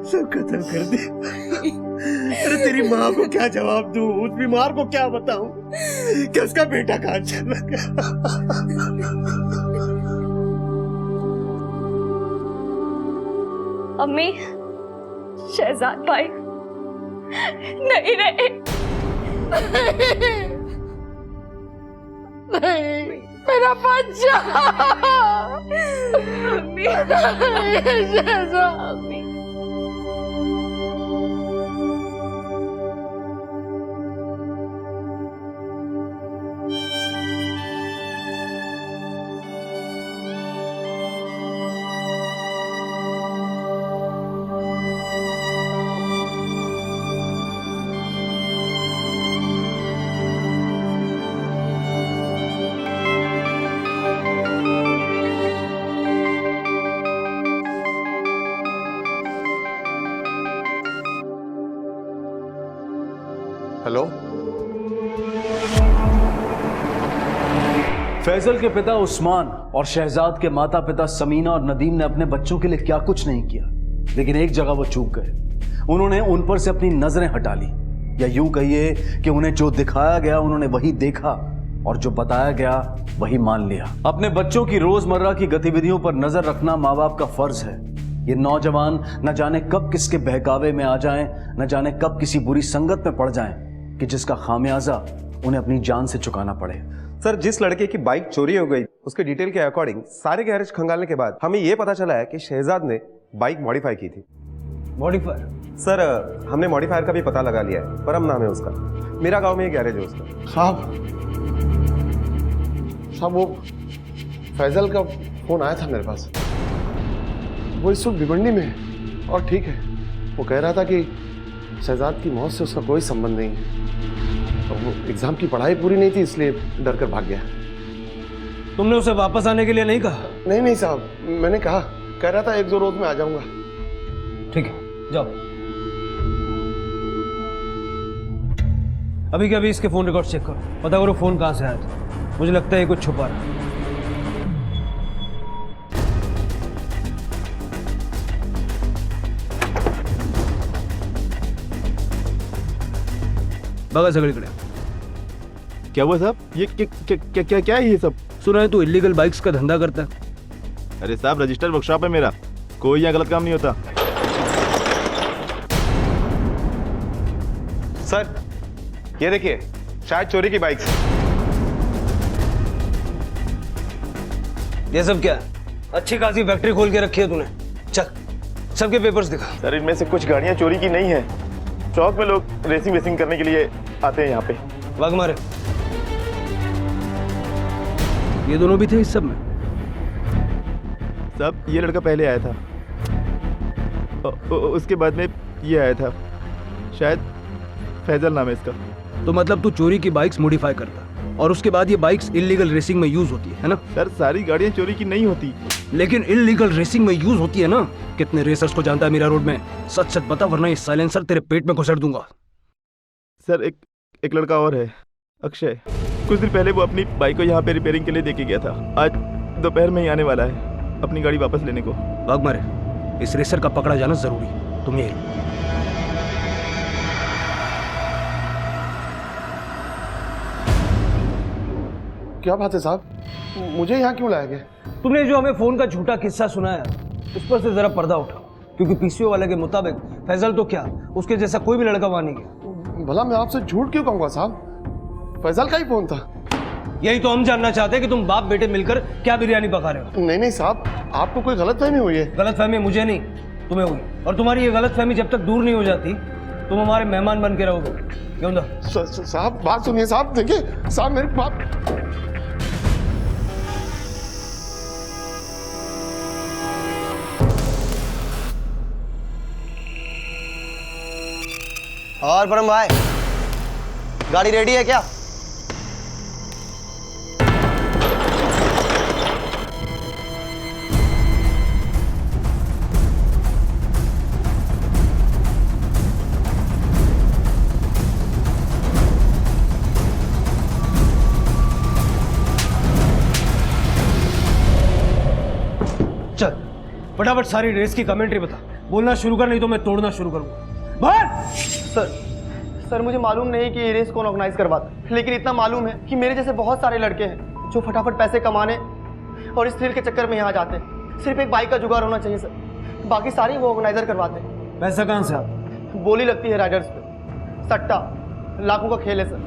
सब खत्म कर दे। अरे तेरी माँ को क्या जवाब दूं, उस बीमार को क्या बताऊं कि उसका बेटा कहाँ चला गया। अम्मी, शहजाद भाई नहीं रहे। नहीं, मेरा बच्चा। शहजाद। फैजल के पिता उस्मान और शहजाद के माता पिता समीना और नदीम ने अपने बच्चों के लिए क्या कुछ नहीं किया, लेकिन एक जगह वो चूक गए। उन्होंने उन पर से अपनी नजरें हटा ली, या यूं कहिए कि उन्हें जो दिखाया गया उन्होंने वही देखा और जो बताया गया वही मान लिया। अपने बच्चों की रोजमर्रा की गतिविधियों पर नजर रखना माँ बाप का फर्ज है। ये नौजवान न जाने कब किसके बहकावे में आ जाएं, न जाने कब किसी बुरी संगत में पड़ जाएं कि जिसका खामियाजा उन्हें अपनी जान से चुकाना पड़े। सर, जिस लड़के की बाइक चोरी हो गई उसके डिटेल के अकॉर्डिंग सारे गैरेज खंगालने के बाद हमें यह पता चला है कि शहजाद ने बाइक मॉडिफाई की थी। मॉडिफायर? सर, हमने मॉडिफायर का भी पता लगा लिया है। परम नाम है उसका, मेरा गांव में एक गैरेज है उसका। साहब वो फैजल का फोन आया था मेरे पास। वो इस वक्त भिवंडी में है और ठीक है। वो कह रहा था कि शहजाद की मौत से उसका कोई संबंध नहीं है। तो वो एग्जाम की पढ़ाई पूरी नहीं थी इसलिए डर कर भाग गया। तुमने उसे वापस आने के लिए नहीं कहा? नहीं साहब, मैंने कहा, कह रहा था 1-2 रोज में आ जाऊंगा। ठीक है, जाओ। अभी के अभी इसके फोन रिकॉर्ड चेक करो, पता करो फोन कहां से आया था। मुझे लगता है ये कुछ छुपा रहा है। बघा सगळीकडे। क्या हुआ साहब? ये क्या है ये सब? सुना है तू इलीगल बाइक्स का धंधा करता है। अरे साहब, रजिस्टर्ड वर्कशॉप है मेरा, कोई यहाँ गलत काम नहीं होता। सर, ये देखिए, शायद चोरी की बाइक। ये सब क्या है? अच्छी खासी फैक्ट्री खोल के रखी है तूने। चल, सबके पेपर्स दिखा। सर, इनमें से कुछ गाड़ियां चोरी की नहीं है। चौक में लोग रेसिंग करने के लिए आते हैं यहाँ पे। भाग मारे। ये दोनों भी थे इस सब में? साहब, ये लड़का पहले आया था, उसके बाद में ये आया था, शायद फैजल नाम है इसका। तो मतलब तू चोरी की बाइक्स मॉडिफाई करता और उसके बाद ये बाइक्स इलीगल रेसिंग में यूज होती है ना? सर, सारी गाड़ियां चोरी की नहीं होती, लेकिन इलीगल रेसिंग में यूज होती है ना। कितने रेसर्स को जानता है मीरा रोड में? सच सच बता, वरना ये साइलेंसर तेरे पेट में घुसेड़ दूंगा। सर, एक लड़का और है, अक्षय। कुछ दिन पहले वो अपनी बाइक को यहाँ पे रिपेयरिंग के लिए देके गया था। आज दोपहर में ही आने वाला है अपनी गाड़ी वापस लेने को। भाग मारे, इस रेसर का पकड़ा जाना जरूरी। तुम ये क्या बात है साहब, मुझे यहाँ क्यों लाया गया? तुमने जो हमें फोन का झूठा किस्सा सुनाया उस पर से जरा पर्दा उठाओ, क्योंकि पीसीओ वाले के मुताबिक फैजल तो क्या, उसके जैसा कोई भी लड़का वहां नहीं गया। भला मैं आपसे झूठ क्यों कहूंगा साहब? फैजल का ही फोन था। यही तो हम जानना चाहते हैं कि तुम बाप बेटे मिलकर क्या बिरयानी पका रहे हो। नहीं साहब, आपको कोई गलतफहमी हुई है। गलतफहमी मुझे नहीं, तुम्हें हुई। और तुम्हारी ये गलतफहमी जब तक दूर नहीं हो जाती तुम हमारे मेहमान बन के रहोगे। क्यों ना? साहब बात सुनिए साहब, देखिए साहब, मेरे बाप। और परम भाई, गाड़ी रेडी है क्या? चल फटाफट सारी रेस की कमेंट्री बता। बोलना शुरू कर, नहीं तो मैं तोड़ना शुरू करूंगा। भाग! सर मुझे मालूम नहीं कि ये रेस कौन ऑर्गेनाइज करवाता है, लेकिन इतना मालूम है कि मेरे जैसे बहुत सारे लड़के हैं जो फटाफट पैसे कमाने और इस थ्रिल के चक्कर में यहाँ जाते हैं। सिर्फ एक बाइक का जुगाड़ होना चाहिए सर, बाकी सारी वो ऑर्गेनाइजर करवाते हैं। पैसा कहाँ से आता? बोली लगती है राइडर्स पे, सट्टा, लाखों का खेल है सर।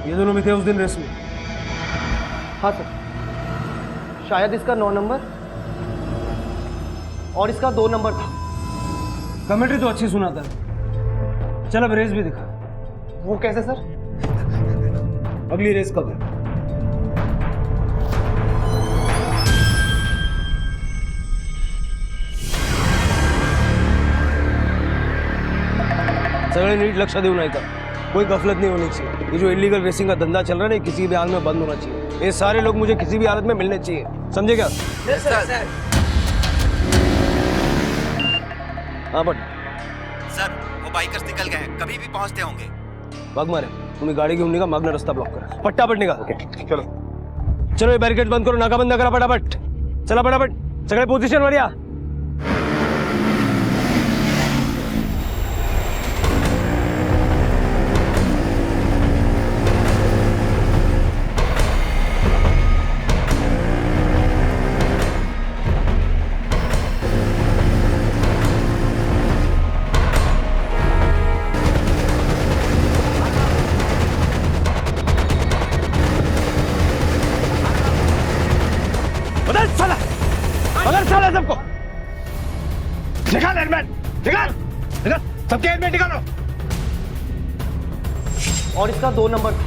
ये दोनों भी थे उस दिन रेस में? हाँ सर, शायद इसका 9 नंबर और इसका 2 नंबर था। कमेंट्री तो अच्छी सुनाता है। चल अब रेस भी दिखा। वो कैसे सर? अगली रेस कब है? सगळे नीट लक्ष देऊन ऐका, कोई गफलत नहीं होनी चाहिए। ये जो इलीगल रेसिंग का धंधा चल रहा है ना, किसी भी हाल में बंद होना चाहिए। ये सारे लोग मुझे किसी भी हालत में मिलने चाहिए, समझे क्या? हाँ बट सर, वो बाइकर्स निकल गए हैं, कभी भी पहुंचते होंगे। भाग मारे तुम्ही गाडी घेऊन निघा मागणं रस्ता ब्लॉक करा पट्टापट निघा ओके चलो चलो हे बॅरिकेड बंद करू नाका बंद करा पटापट चला पटापट सगळे पोझिशनवर या सबको निकाल हेलमेट निकाल निकाल सबके हेलमेट निकालो और इसका 2 नंबर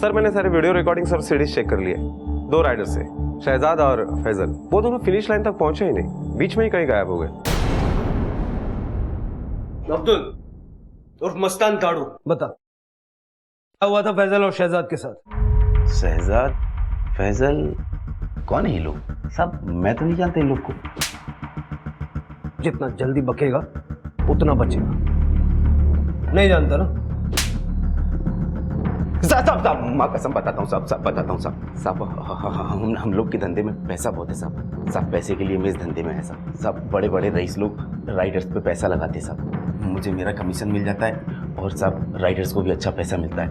सर मैंने सारे वीडियो रिकॉर्डिंग्स और सीडीज चेक कर लिए 2 राइडर से शहजाद और फैजल वो दोनों फिनिश लाइन तक पहुंचे ही नहीं बीच में ही कहीं गायब हो गए अब्दुल उर्फ मस्तान काड़ू बता क्या हुआ था फैजल और शहजाद के साथ शहजाद फैजल कौन है ये लोग सब मैं तो नहीं जानता इन लोग को जितना जल्दी बकेगा उतना बचेगा नहीं जानता ना साहब माँ कसम बताता हूँ साहब बताता हूँ साहब हम लोग के धंधे में पैसा बहुत है साहब पैसे के लिए मैं इस धंधे में है साहब बड़े बड़े रईस लोग राइडर्स पे पैसा लगाते हैं साहब मुझे मेरा कमीशन मिल जाता है और साहब राइडर्स को भी अच्छा पैसा मिलता है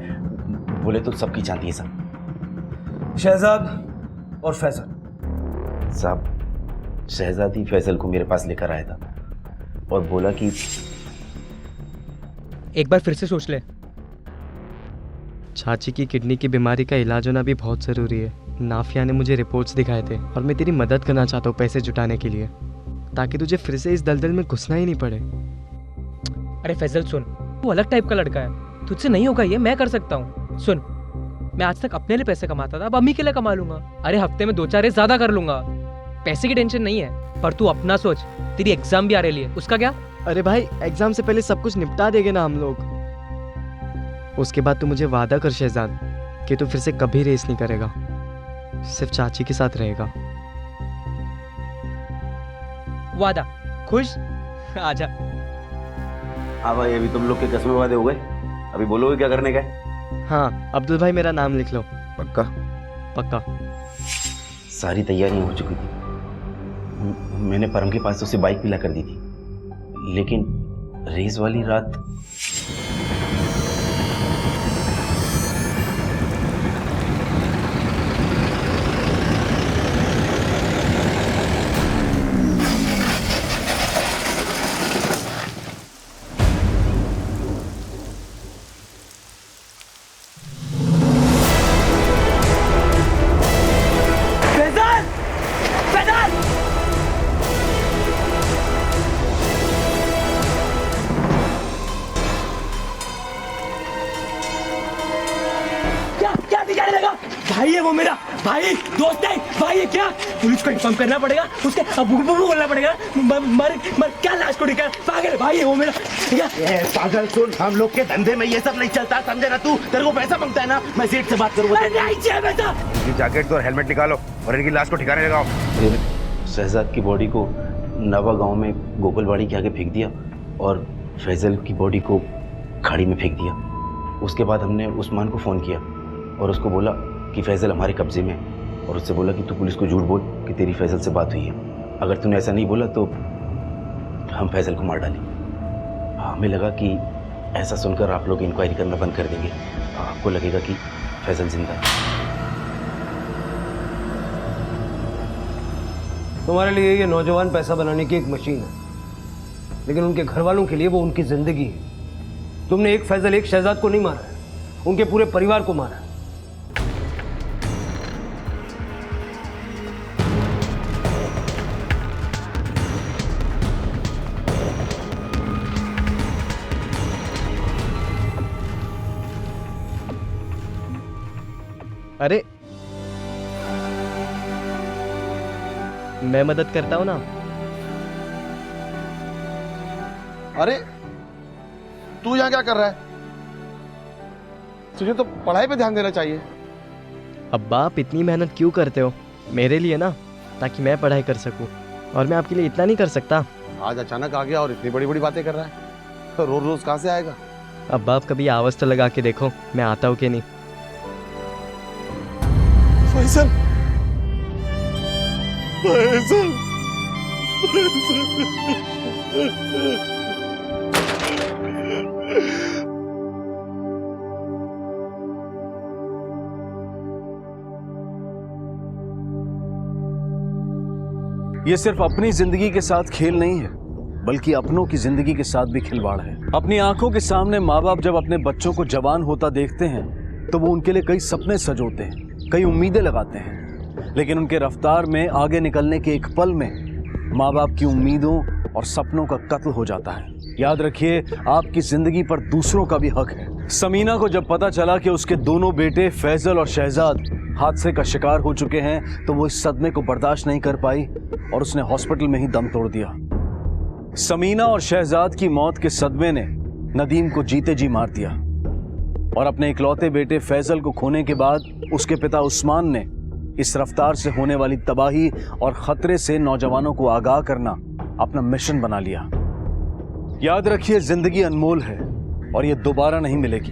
बोले तो सबकी चाहती है साहब शहजाद और फैजल साहब शहजाद ही फैजल को मेरे पास लेकर आया था और बोला कि एक बार फिर से सोच ले चाची की किडनी की बीमारी का इलाज होना भी बहुत ज़रूरी है नाफिया ने मुझे रिपोर्ट्स दिखाए थे और मैं तेरी मदद करना चाहता हूँ पैसे जुटाने के लिए ताकि तुझे फिर से इस दलदल में घुसना ही नहीं पड़े। अरे फैजल सुन वो अलग टाइप का लड़का है तुझसे नहीं होगा ये मैं कर सकता हूँ सुन मैं आज तक अपने लिए पैसे कमाता था अब अम्मी के लिए कमा लूंगा अरे हफ्ते में 2-4 रेस ज़्यादा कर लूंगा पैसे की टेंशन नहीं है पर तू अपना सोच तेरी एग्जाम भी आ रही है उसका क्या अरे भाई एग्जाम से पहले सब कुछ निपटा देंगे ना हम लोग उसके बाद तू मुझे वादा कर शहजाद कि तू फिर से कभी रेस नहीं करेगा सिर्फ चाची के साथ रहेगा वादा खुश आजा हाँ भाई अभी तुम लोग के कसमें वादे हो गए अभी बोलोगे क्या करने का है हाँ अब्दुल भाई मेरा नाम लिख लो पक्का पक्का सारी तैयारियां हो चुकी थी मैंने परम के पास से उसे बाइक पिला कर दी थी लेकिन रेस वाली रात भाई है वो मेरा भाई दोस्त है भाई है क्या पुलिस को इन्फॉर्म करना पड़ेगा उसके अबू को बोलना पड़ेगा मर मर क्या लाश को निकाल पागल भाई है वो मेरा पागल सुन हम लोग के धंधे में ये सब नहीं चलता समझे ना तू तेरे को पैसा मांगता है ना मैं सेठ से बात करूंगा नहीं चाहिए पैसा इनकी जैकेट और हेलमेट निकालो और इनकी लाश को ठिकाने लगाओ शहजाद की बॉडी को नवा गांव में गोकुलवाड़ी के आगे फेंक दिया और फैजल की बॉडी को खाड़ी में फेंक दिया उसके बाद हमने उस्मान को फ़ोन किया और उसको बोला कि फैजल हमारे कब्जे में है और उससे बोला कि तू पुलिस को झूठ बोल कि तेरी फैजल से बात हुई है अगर तूने ऐसा नहीं बोला तो हम फैजल को मार डालेंगे हमें लगा कि ऐसा सुनकर आप लोग इंक्वायरी करना बंद कर देंगे आपको लगेगा कि फैजल जिंदा है तुम्हारे लिए ये नौजवान पैसा बनाने की एक मशीन है लेकिन उनके घर वालों के लिए वो उनकी जिंदगी है तुमने एक फैजल एक शहजाद को नहीं मारा है उनके पूरे परिवार को मारा है अरे मैं मदद करता हूँ ना। अरे तू यहाँ क्या कर रहा है? तुझे तो पढ़ाई पे ध्यान देना चाहिए। अब्बा आप इतनी मेहनत क्यों करते हो? मेरे लिए ना, ताकि मैं पढ़ाई कर सकूं। और मैं आपके लिए इतना नहीं कर सकता। आज अचानक आ गया और इतनी बड़ी बड़ी बातें कर रहा है, तो रोज रोज कहाँ से आएगा? अब्बा आप कभी आवाज तो लगा के देखो, मैं आता हूँ कि नहीं। फैसल, फैसल, ये सिर्फ अपनी जिंदगी के साथ खेल नहीं है, बल्कि अपनों की जिंदगी के साथ भी खिलवाड़ है। अपनी आंखों के सामने माँ बाप जब अपने बच्चों को जवान होता देखते हैं तो वो उनके लिए कई सपने सजोते हैं, कई उम्मीदें लगाते हैं, लेकिन उनके रफ्तार में आगे निकलने के एक पल में माँ बाप की उम्मीदों और सपनों का कत्ल हो जाता है। याद रखिए, आपकी जिंदगी पर दूसरों का भी हक है। समीना को जब पता चला कि उसके दोनों बेटे फैजल और शहजाद हादसे का शिकार हो चुके हैं तो वो इस सदमे को बर्दाश्त नहीं कर पाई और उसने हॉस्पिटल में ही दम तोड़ दिया। समीना और शहजाद की मौत के सदमे ने नदीम को जीते जी मार दिया और अपने इकलौते बेटे फैजल को खोने के बाद उसके पिता उस्मान ने इस रफ्तार से होने वाली तबाही और खतरे से नौजवानों को आगाह करना अपना मिशन बना लिया। याद रखिए, जिंदगी अनमोल है और ये दोबारा नहीं मिलेगी।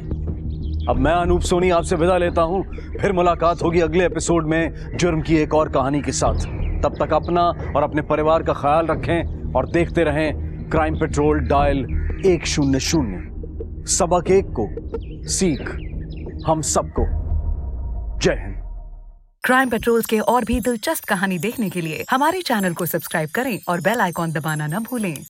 अब मैं अनूप सोनी आपसे विदा लेता हूं, फिर मुलाकात होगी अगले एपिसोड में जुर्म की एक और कहानी के साथ। तब तक अपना और अपने परिवार का ख्याल रखें और देखते रहें क्राइम पेट्रोल डायल 100। सबक एक को सीख हम सबको। जय हिंद। क्राइम पेट्रोल के और भी दिलचस्प कहानी देखने के लिए हमारे चैनल को सब्सक्राइब करें और बेल आइकॉन दबाना न भूलें।